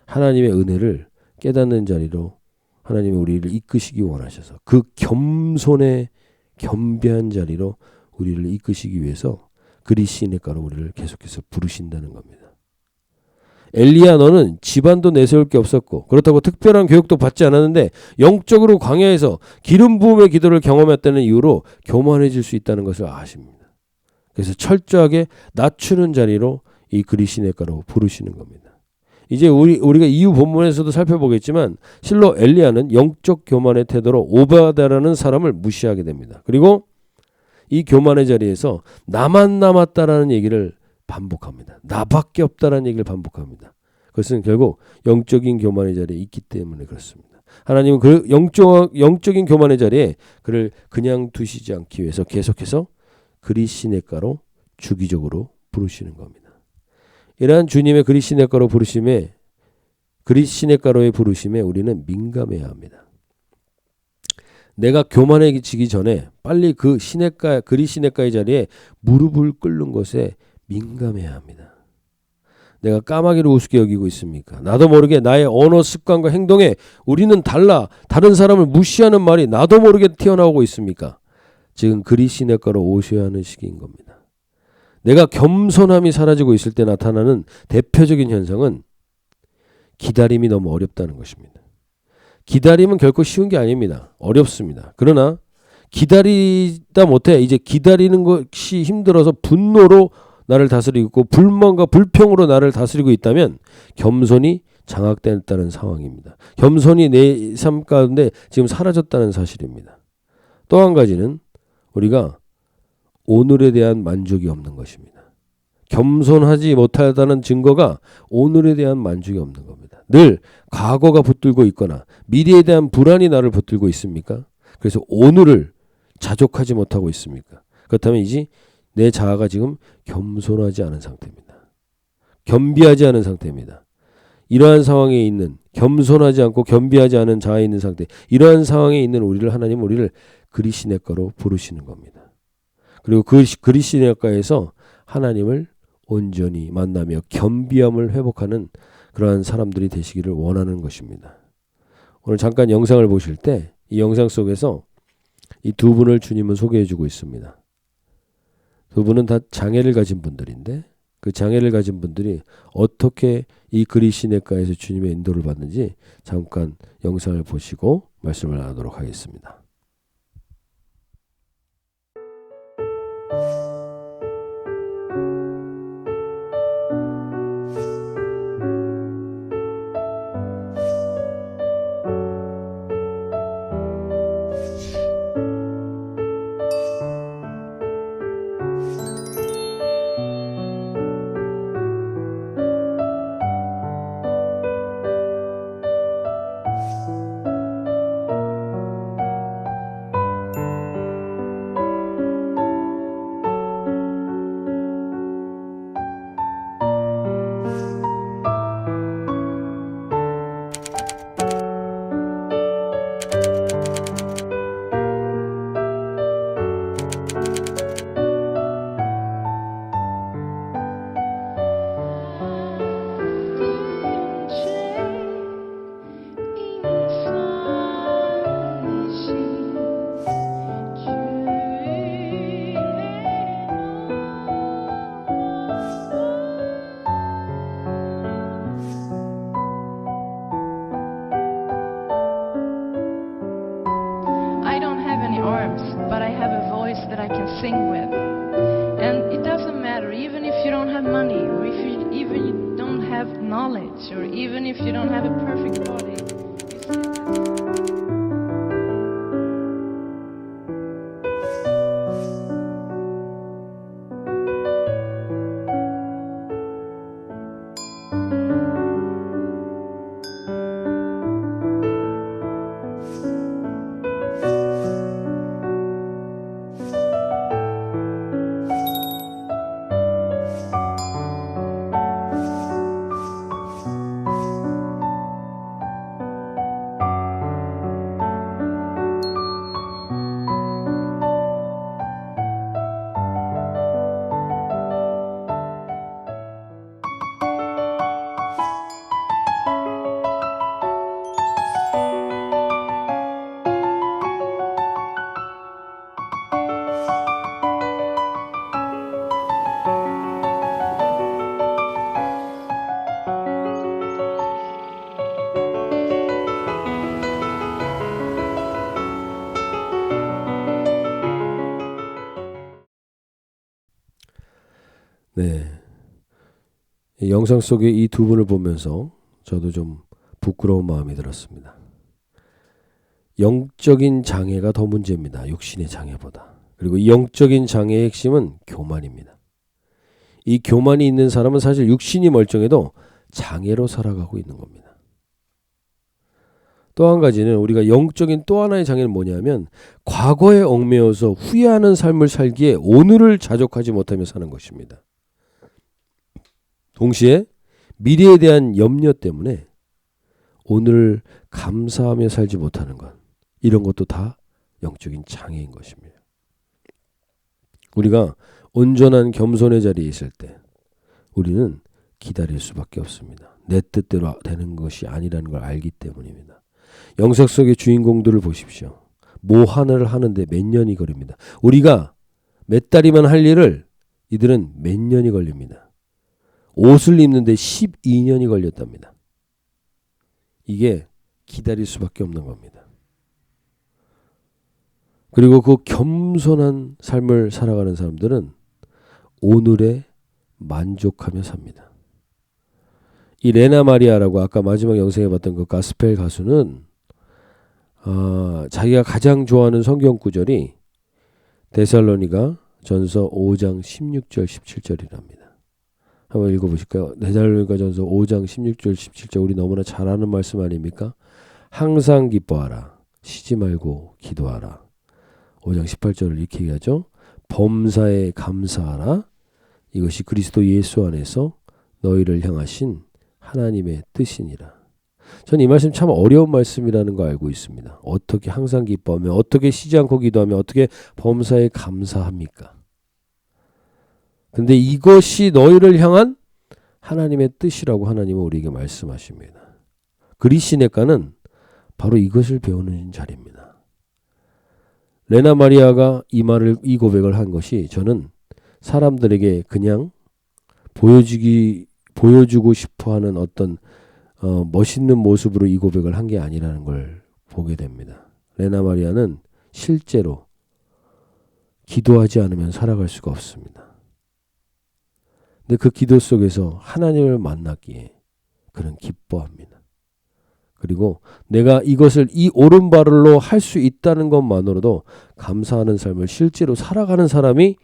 하나님의 은혜를 깨닫는 자리로 하나님이 우리를 이끄시기 원하셔서 그 겸손의 겸비한 자리로 우리를 이끄시기 위해서 그리시네가로 우리를 계속해서 부르신다는 겁니다. 엘리야 너는 집안도 내세울 게 없었고 그렇다고 특별한 교육도 받지 않았는데 영적으로 광야에서 기름 부음의 기도를 경험했다는 이유로 교만해질 수 있다는 것을 아십니다. 그래서 철저하게 낮추는 자리로 이 그리시네가로 부르시는 겁니다. 이제 우리가 이후 본문에서도 살펴보겠지만 실로 엘리야는 영적 교만의 태도로 오바다라는 사람을 무시하게 됩니다. 그리고 이 교만의 자리에서 나만 남았다라는 얘기를 반복합니다. 나밖에 없다라는 얘기를 반복합니다. 그것은 결국 영적인 교만의 자리에 있기 때문에 그렇습니다. 하나님은 그 영적인 교만의 자리에 그를 그냥 두시지 않기 위해서 계속해서 그리시네가로 주기적으로 부르시는 겁니다. 이러한 주님의 그리시네가로의 부르심에 우리는 민감해야 합니다. 내가 교만해지기 전에 빨리 그 그리시네가의 자리에 무릎을 꿇는 것에 민감해야 합니다. 내가 까마귀를 우습게 여기고 있습니까? 나도 모르게 나의 언어 습관과 행동에 우리는 다른 사람을 무시하는 말이 나도 모르게 튀어나오고 있습니까? 지금 그리시네가로 오셔야 하는 시기인 겁니다. 내가 겸손함이 사라지고 있을 때 나타나는 대표적인 현상은 기다림이 너무 어렵다는 것입니다. 기다림은 결코 쉬운 게 아닙니다. 어렵습니다. 그러나 기다리다 못해 이제 기다리는 것이 힘들어서 분노로 나를 다스리고 있고 불만과 불평으로 나를 다스리고 있다면 겸손이 장악됐다는 상황입니다. 겸손이 내 삶 가운데 지금 사라졌다는 사실입니다. 또 한 가지는 우리가 오늘에 대한 만족이 없는 것입니다. 겸손하지 못하다는 증거가 오늘에 대한 만족이 없는 겁니다. 늘 과거가 붙들고 있거나 미래에 대한 불안이 나를 붙들고 있습니까? 그래서 오늘을 자족하지 못하고 있습니까? 그렇다면 이제 내 자아가 지금 겸손하지 않은 상태입니다. 겸비하지 않은 상태입니다. 이러한 상황에 있는 겸손하지 않고 겸비하지 않은 자아에 있는 상태, 이러한 상황에 있는 하나님 우리를 그리시네가로 부르시는 겁니다. 그리고 그 그리시네가에서 하나님을 온전히 만나며 겸비함을 회복하는 그러한 사람들이 되시기를 원하는 것입니다. 오늘 잠깐 영상을 보실 때 이 영상 속에서 이 두 분을 주님은 소개해 주고 있습니다. 두 분은 다 장애를 가진 분들인데 그 장애를 가진 분들이 어떻게 이 그리시네가에서 주님의 인도를 받는지 잠깐 영상을 보시고 말씀을 나누도록 하겠습니다.
But I have a voice that I can sing with. And it doesn't matter, even if you don't have money, or if even you don't have knowledge, or even if you don't have a perfect body.
네, 이 영상 속에 이 두 분을 보면서 저도 좀 부끄러운 마음이 들었습니다. 영적인 장애가 더 문제입니다. 육신의 장애보다. 그리고 이 영적인 장애의 핵심은 교만입니다. 이 교만이 있는 사람은 사실 육신이 멀쩡해도 장애로 살아가고 있는 겁니다. 또 한 가지는 우리가 영적인 또 하나의 장애는 뭐냐면 과거에 얽매여서 후회하는 삶을 살기에 오늘을 자족하지 못하며 사는 것입니다. 동시에 미래에 대한 염려 때문에 오늘을 감사하며 살지 못하는 것, 이런 것도 다 영적인 장애인 것입니다. 우리가 온전한 겸손의 자리에 있을 때 우리는 기다릴 수밖에 없습니다. 내 뜻대로 되는 것이 아니라는 걸 알기 때문입니다. 영적 속의 주인공들을 보십시오. 뭐 하나를 하는데 몇 년이 걸립니다. 우리가 몇 달이면 할 일을 이들은 몇 년이 걸립니다. 옷을 입는데 12년이 걸렸답니다. 이게 기다릴 수밖에 없는 겁니다. 그리고 그 겸손한 삶을 살아가는 사람들은 오늘에 만족하며 삽니다. 이 레나 마리아라고 아까 마지막 영상에 봤던 그 가스펠 가수는 자기가 가장 좋아하는 성경 구절이 데살로니가 전서 5장 16절 17절이랍니다. 한번 읽어보실까요? 데살로니가 전서 5장 16절 17절 우리 너무나 잘 아는 말씀 아닙니까? 항상 기뻐하라. 쉬지 말고 기도하라. 5장 18절을 이렇게 얘기하죠. 범사에 감사하라. 이것이 그리스도 예수 안에서 너희를 향하신 하나님의 뜻이니라. 저는 이 말씀 참 어려운 말씀이라는 거 알고 있습니다. 어떻게 항상 기뻐하며 어떻게 쉬지 않고 기도하며 어떻게 범사에 감사합니까? 근데 이것이 너희를 향한 하나님의 뜻이라고 하나님은 우리에게 말씀하십니다. 그리시네가는 바로 이것을 배우는 자리입니다. 레나 마리아가 이 고백을 한 것이 저는 사람들에게 그냥 보여주고 싶어하는 어떤 멋있는 모습으로 이 고백을 한 게 아니라는 걸 보게 됩니다. 레나 마리아는 실제로 기도하지 않으면 살아갈 수가 없습니다. 근데 그 기도 속에서 하나님을 만났기에 그는 기뻐합니다. 그리고 내가 이것을 이 오른발로 할 수 있다는 것만으로도 감사하는 삶을 실제로 살아가는 사람이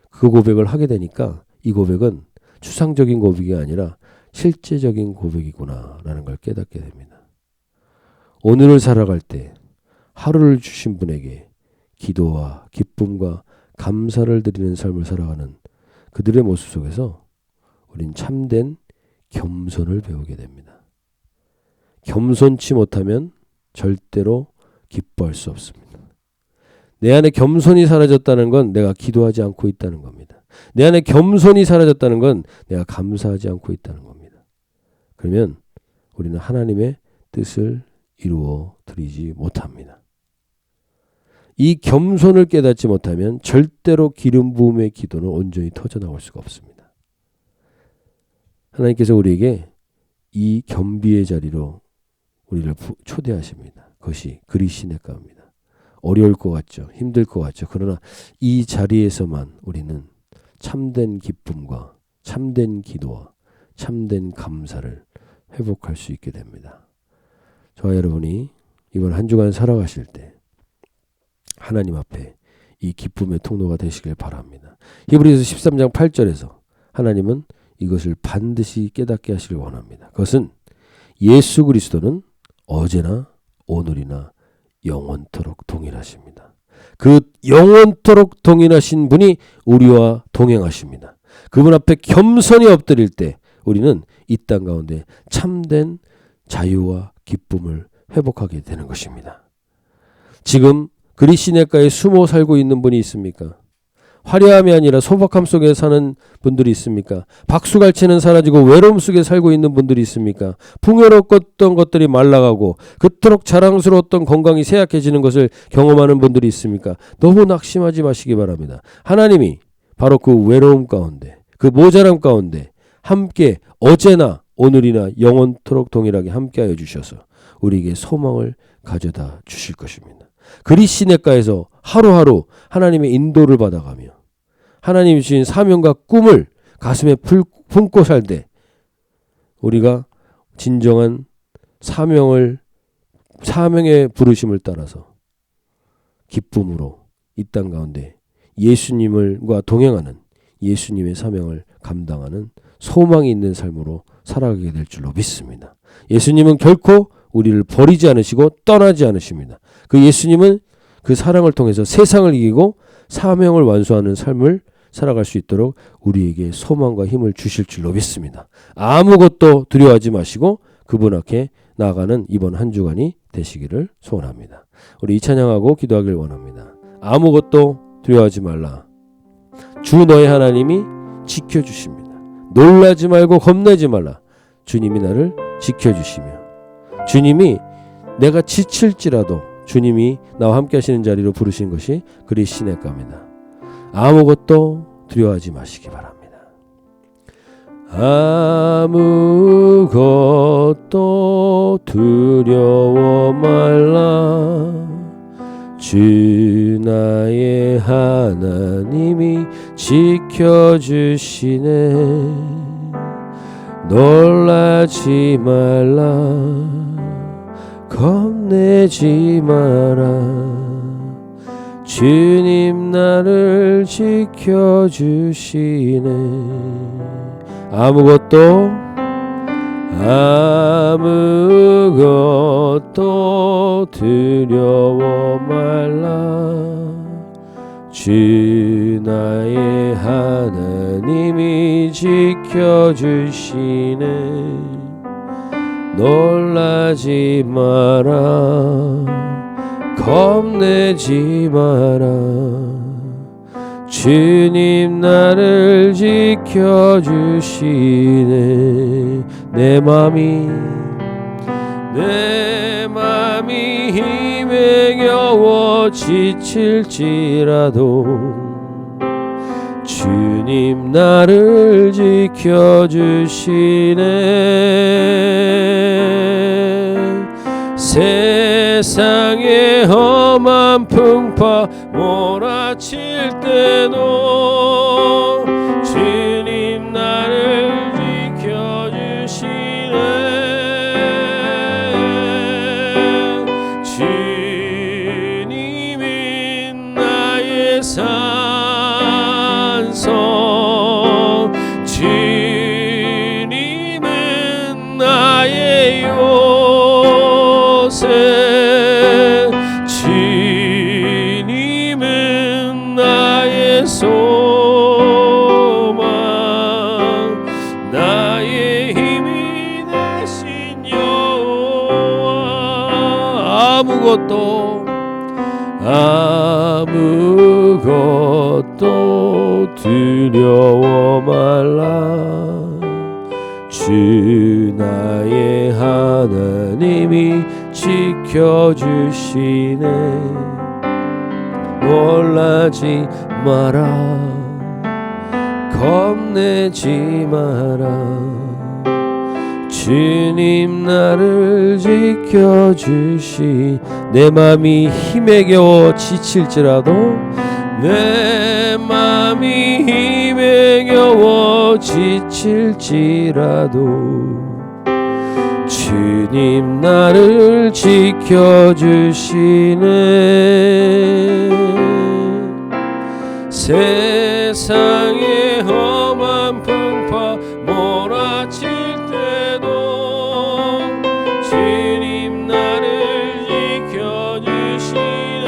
그 고백을 하게 되니까 이 고백은 추상적인 고백이 아니라 실제적인 고백이구나라는 걸 깨닫게 됩니다. 오늘을 살아갈 때 하루를 주신 분에게 기도와 기쁨과 감사를 드리는 삶을 살아가는 그들의 모습 속에서 우린 참된 겸손을 배우게 됩니다. 겸손치 못하면 절대로 기뻐할 수 없습니다. 내 안에 겸손이 사라졌다는 건 내가 기도하지 않고 있다는 겁니다. 내 안에 겸손이 사라졌다는 건 내가 감사하지 않고 있다는 겁니다. 그러면 우리는 하나님의 뜻을 이루어 드리지 못합니다. 이 겸손을 깨닫지 못하면 절대로 기름 부음의 기도는 온전히 터져나올 수가 없습니다. 하나님께서 우리에게 이 겸비의 자리로 우리를 초대하십니다. 그것이 그리시네가입니다. 어려울 것 같죠. 힘들 것 같죠. 그러나 이 자리에서만 우리는 참된 기쁨과 참된 기도와 참된 감사를 회복할 수 있게 됩니다. 저와 여러분이 이번 한 주간 살아가실 때 하나님 앞에 이 기쁨의 통로가 되시길 바랍니다. 히브리서 13장 8절에서 하나님은 이것을 반드시 깨닫게 하시길 원합니다. 그것은 예수 그리스도는 어제나 오늘이나 영원토록 동일하십니다. 그 영원토록 동일하신 분이 우리와 동행하십니다. 그분 앞에 겸손히 엎드릴 때 우리는 이 땅 가운데 참된 자유와 기쁨을 회복하게 되는 것입니다. 지금 그리시네가에 숨어 살고 있는 분이 있습니까? 화려함이 아니라 소박함 속에 사는 분들이 있습니까? 박수갈채는 사라지고 외로움 속에 살고 있는 분들이 있습니까? 풍요로웠던 것들이 말라가고 그토록 자랑스러웠던 건강이 쇠약해지는 것을 경험하는 분들이 있습니까? 너무 낙심하지 마시기 바랍니다. 하나님이 바로 그 외로움 가운데, 그 모자람 가운데 함께 어제나 오늘이나 영원토록 동일하게 함께하여 주셔서 우리에게 소망을 가져다 주실 것입니다. 그리시네가에서 하루하루 하나님의 인도를 받아가며 하나님이 주신 사명과 꿈을 가슴에 품고 살 때 우리가 진정한 사명의 부르심을 따라서 기쁨으로 이 땅 가운데 예수님과 동행하는 예수님의 사명을 감당하는 소망이 있는 삶으로 살아가게 될 줄로 믿습니다. 예수님은 결코 우리를 버리지 않으시고 떠나지 않으십니다. 그 예수님은 그 사랑을 통해서 세상을 이기고 사명을 완수하는 삶을 살아갈 수 있도록 우리에게 소망과 힘을 주실 줄로 믿습니다. 아무것도 두려워하지 마시고 그분 앞에 나아가는 이번 한 주간이 되시기를 소원합니다. 우리 이 찬양하고 기도하길 원합니다. 아무것도 두려워하지 말라. 주 너의 하나님이 지켜주십니다. 놀라지 말고 겁내지 말라. 주님이 나를 지켜주시며 주님이 내가 지칠지라도 주님이 나와 함께 하시는 자리로 부르신 것이 그리 시냇가입니다. 아무것도 두려워하지 마시기 바랍니다. 아무것도 두려워 말라. 주 나의 하나님이 지켜주시네. 놀라지 말라. 겁내지 마라. 주님 나를 지켜주시네. 아무것도 두려워 말라. 주 나의 하나님이 지켜주시네. 놀라지 마라. 겁내지 마라. 주님 나를 지켜주시네. 내 맘이 힘에 겨워 지칠지라도 주님 나를 지켜주시네. 세상의 험한 풍파 몰아칠 때도 주님 나를 지켜주시네. 주님은 나의 산성, 주님은 나의 요새, 주님은 나의 소망, 나의 힘이 되신 여호와. 아무것도 두려워 말라. 주 나의 하나님이 지켜주시네. 놀라지 마라. 겁내지 마라. 주님 나를 지켜주시. 내 맘이 힘에 겨워 지칠지라도, 내 맘이 힘에 겨워 지칠지라도 주님 나를 지켜주시네. 세상의 험한 풍파 몰아칠 때도 주님 나를 지켜주시네.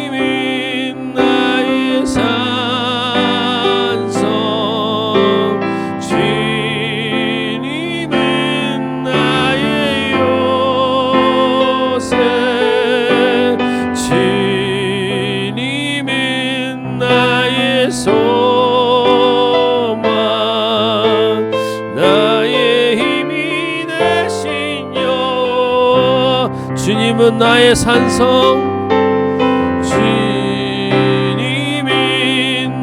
주님은 나의 산성, 주님은 나의 요새, 주님은 나의 소망, 나의 힘이 되신 여호와. 주님은 나의 산성, 주님은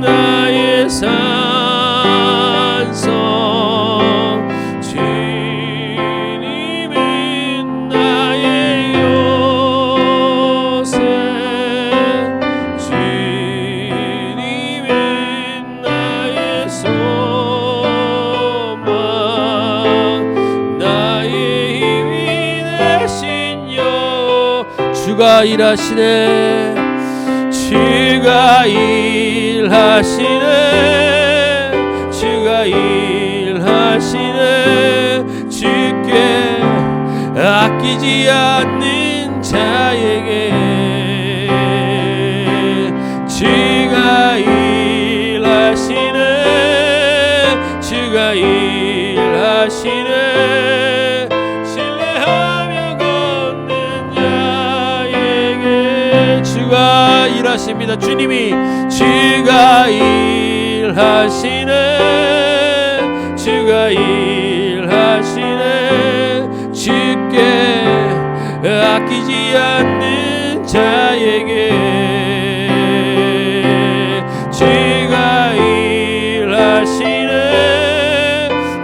나의 산성, 주님은 나의 요새, 주님은 나의 소망, 나의 힘이 되신 여호와. 주가 일하시네. 주가 주가 일하시네 주가 일하시네 주께 아끼지 않는 자에게 주가 일하시네 주가 일하시네 신뢰하며 걷는 자에게 주가 일하십니다. 주님이 주가 일하시네 주가 일하시네 주께 아끼지 않는 자에게 주가 일하시네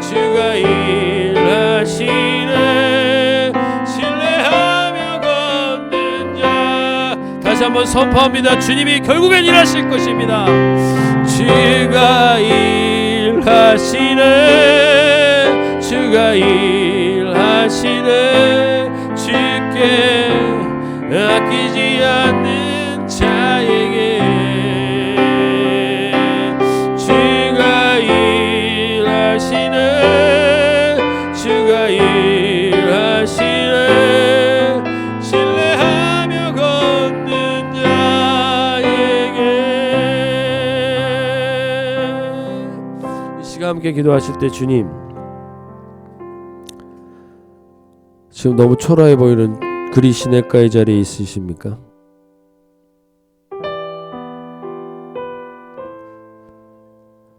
주가 일하시네 신뢰하며 걷는 자 다시 한번 선포합니다. 주님이 결국엔 일하실 것입니다. 주가 일하시네 주가 일하시네 주께 아끼지 않는 자에게 주가 일하시네 주가 일하시네 신뢰하며 걷는 자에게 이 시간 함께 기도하실 때 주님 지금 너무 초라해 보이는 그리 시냇가의 자리에 있으십니까?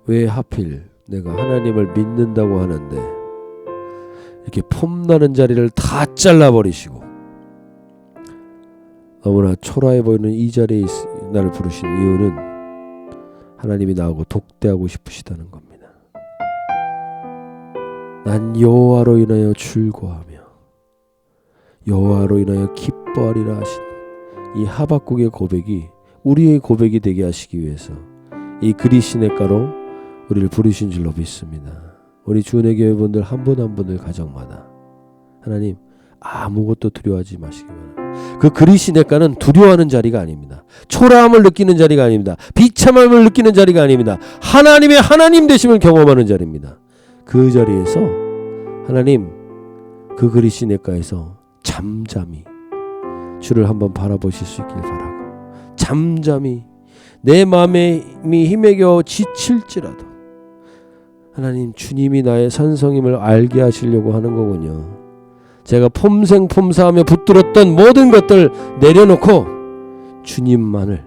왜 하필 내가 하나님을 믿는다고 하는데 이렇게 폼나는 자리를 다 잘라버리시고 너무나 초라해 보이는 이 자리에 나를 부르신 이유는 하나님이 나하고 독대하고 싶으시다는 겁니다. 난 여호와로 인하여 즐거워하며 여호와로 인하여 기뻐하리라 하신 이 하박국의 고백이 우리의 고백이 되게 하시기 위해서 이 그리 시냇가로 우리를 부르신 줄로 믿습니다. 우리 주은혜 교회분들 한 분 한 분들 가정마다 하나님 아무것도 두려워하지 마시기 바랍니다. 그 그리 시냇가는 두려워하는 자리가 아닙니다. 초라함을 느끼는 자리가 아닙니다. 비참함을 느끼는 자리가 아닙니다. 하나님의 하나님 되심을 경험하는 자리입니다. 그 자리에서 하나님 그 그리 시냇가에서 잠잠히 주를 한번 바라보실 수 있길 바라고 잠잠히 내 마음이 힘에 겨워 지칠지라도 하나님 주님이 나의 산성임을 알게 하시려고 하는 거군요. 제가 폼생폼사하며 붙들었던 모든 것들 내려놓고 주님만을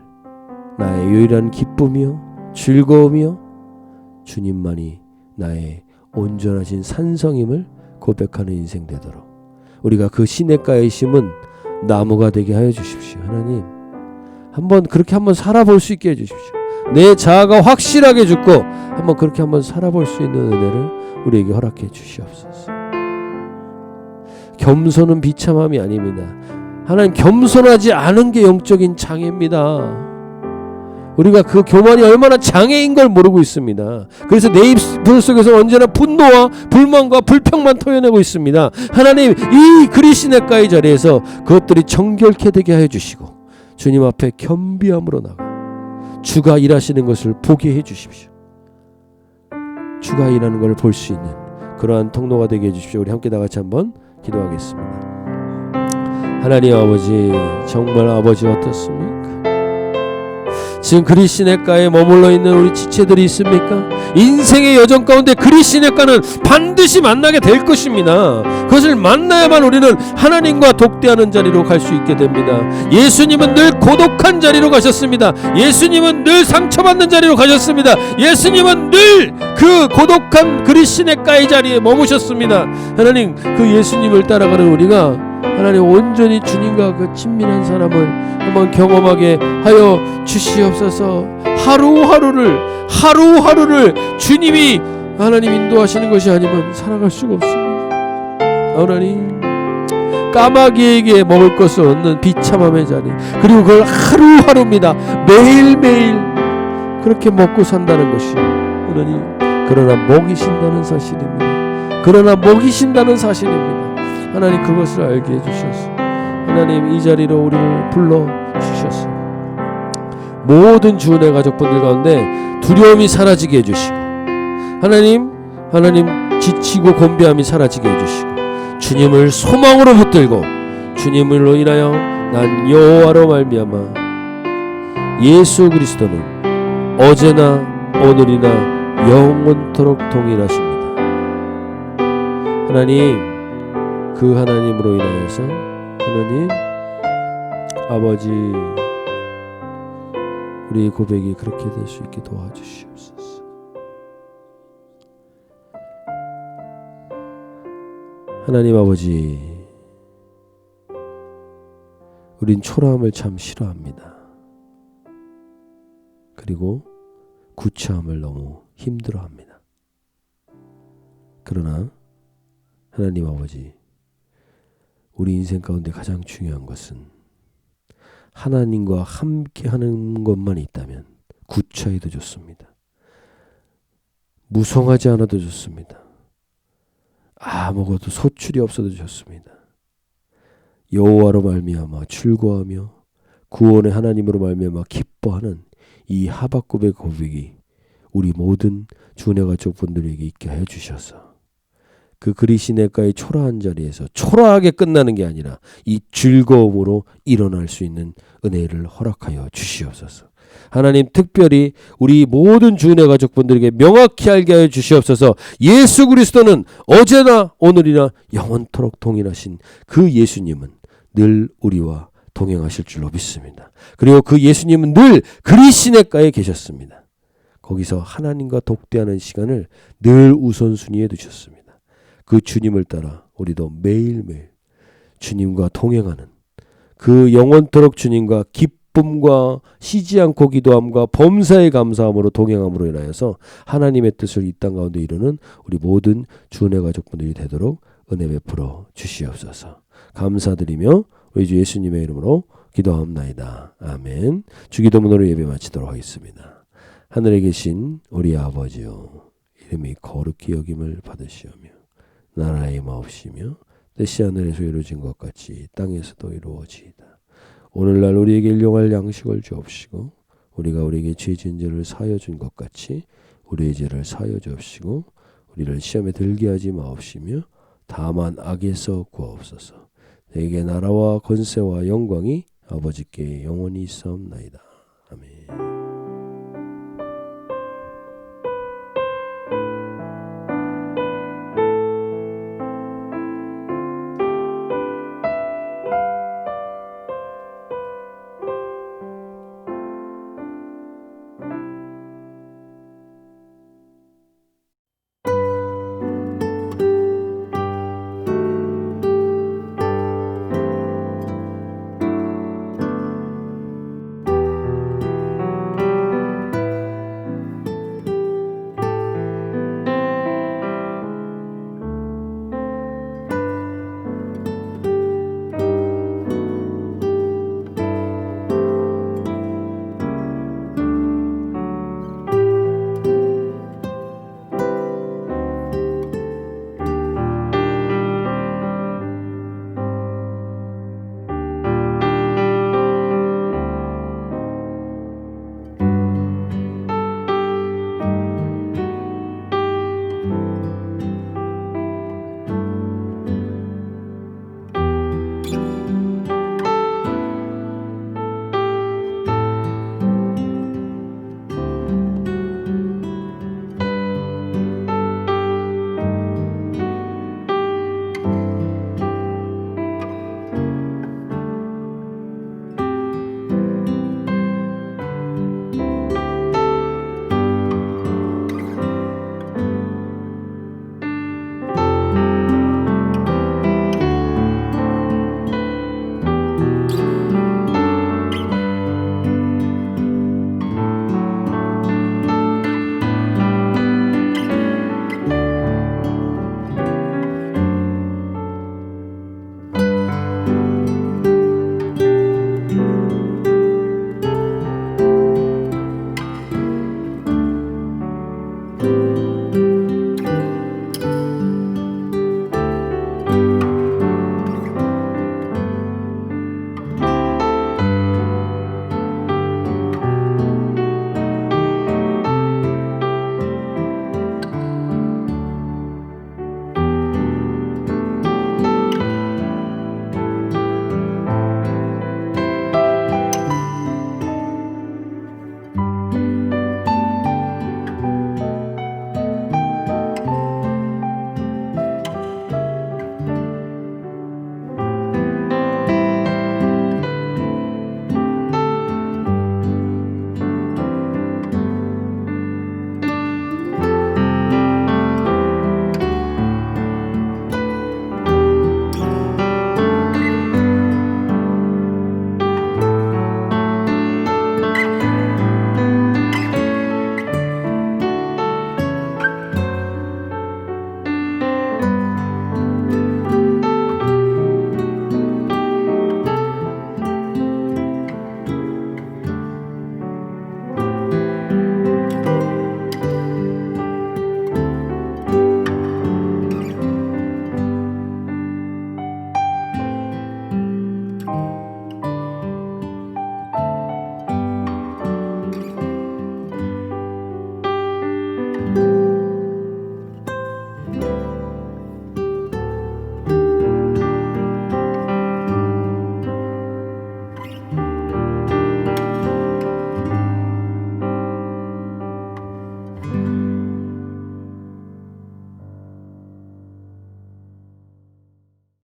나의 유일한 기쁨이요 즐거움이요 주님만이 나의 온전하신 산성임을 고백하는 인생 되도록 우리가 그 시냇가에 심은 나무가 되게 하여 주십시오. 하나님 그렇게 한번 살아볼 수 있게 해주십시오. 내 자아가 확실하게 죽고 한번 그렇게 한번 살아볼 수 있는 은혜를 우리에게 허락해 주시옵소서. 겸손은 비참함이 아닙니다. 하나님 겸손하지 않은 게 영적인 장애입니다. 우리가 그 교만이 얼마나 장애인 걸 모르고 있습니다. 그래서 내 입술 속에서 언제나 분노와 불만과 불평만 토해내고 있습니다. 하나님 이 그리 시냇가의 자리에서 그것들이 정결케 되게 하여 주시고 주님 앞에 겸비함으로 나가 주가 일하시는 것을 보게 해 주십시오. 주가 일하는 걸 볼 수 있는 그러한 통로가 되게 해 주십시오. 우리 함께 다 같이 한번 기도하겠습니다. 하나님 아버지 정말 아버지 어떻습니까? 지금 그리 시냇가에 머물러 있는 우리 지체들이 있습니까? 인생의 여정 가운데 그리 시냇가는 반드시 만나게 될 것입니다. 그것을 만나야만 우리는 하나님과 독대하는 자리로 갈 수 있게 됩니다. 예수님은 늘 고독한 자리로 가셨습니다. 예수님은 늘 상처받는 자리로 가셨습니다. 예수님은 늘 그 고독한 그리 시냇가의 자리에 머무셨습니다. 하나님 그 예수님을 따라가는 우리가 하나님 온전히 주님과 그 친밀한 사람을 한번 경험하게 하여 주시옵소서. 하루하루를 주님이 하나님 인도하시는 것이 아니면 살아갈 수가 없습니다. 하나님 까마귀에게 먹을 것을 얻는 비참함의 자리 그리고 그걸 하루하루입니다. 매일매일 그렇게 먹고 산다는 것이 하나님 그러나 먹이신다는 사실입니다. 하나님 그것을 알게 해주셔서 하나님 이 자리로 우리를 불러주셔서 모든 주은혜 가족분들 가운데 두려움이 사라지게 해주시고 하나님 지치고 곤비함이 사라지게 해주시고 주님을 소망으로 붙들고 주님으로 인하여 난 여호와로 말미암아 예수 그리스도는 어제나 오늘이나 영원토록 동일하십니다. 하나님, 그 하나님으로 인하여서 하나님 아버지 우리의 고백이 그렇게 될 수 있게 도와주시옵소서. 하나님 아버지, 우린 초라함을 참 싫어합니다. 그리고 구차함을 너무 힘들어합니다. 그러나 하나님 아버지, 우리 인생 가운데 가장 중요한 것은 하나님과 함께 하는 것만 있다면 구차해도 좋습니다. 무성하지 않아도 좋습니다. 아무것도 소출이 없어도 좋습니다. 여호와로 말미암아 즐거워하며 구원의 하나님으로 말미암아 기뻐하는 이 하박국의 고백이 우리 모든 주은혜 가족분들에게 있게 해 주셔서 그 그리시네가의 초라한 자리에서 초라하게 끝나는 게 아니라 이 즐거움으로 일어날 수 있는 은혜를 허락하여 주시옵소서. 하나님, 특별히 우리 모든 주은혜 가족분들에게 명확히 알게 하여 주시옵소서. 예수 그리스도는 어제나 오늘이나 영원토록 동일하신 그 예수님은 늘 우리와 동행하실 줄로 믿습니다. 그리고 그 예수님은 늘 그리시네가에 계셨습니다. 거기서 하나님과 독대하는 시간을 늘 우선순위에 두셨습니다. 그 주님을 따라 우리도 매일매일 주님과 동행하는 그 영원토록 주님과 기쁨과 쉬지 않고 기도함과 범사에 감사함으로 동행함으로 인하여서 하나님의 뜻을 이 땅 가운데 이루는 우리 모든 주은혜 가족분들이 되도록 은혜 베풀어 주시옵소서. 감사드리며 우리 주 예수님의 이름으로 기도하옵나이다. 아멘. 주기도문으로 예배 마치도록 하겠습니다. 하늘에 계신 우리 아버지요, 이름이 거룩히 여김을 받으시오며 나라의 마옵시며 뜻이 하늘에서 이루어진 것 같이 땅에서도 이루어지이다. 오늘날 우리에게 일용할 양식을 주옵시고 우리가 우리에게 죄 지은 죄를 사하여 준 것 같이 우리의 죄를 사하여 주옵시고 우리를 시험에 들게 하지 마옵시며 다만 악에서 구하옵소서. 내게 나라와 권세와 영광이 아버지께 영원히 있사옵나이다.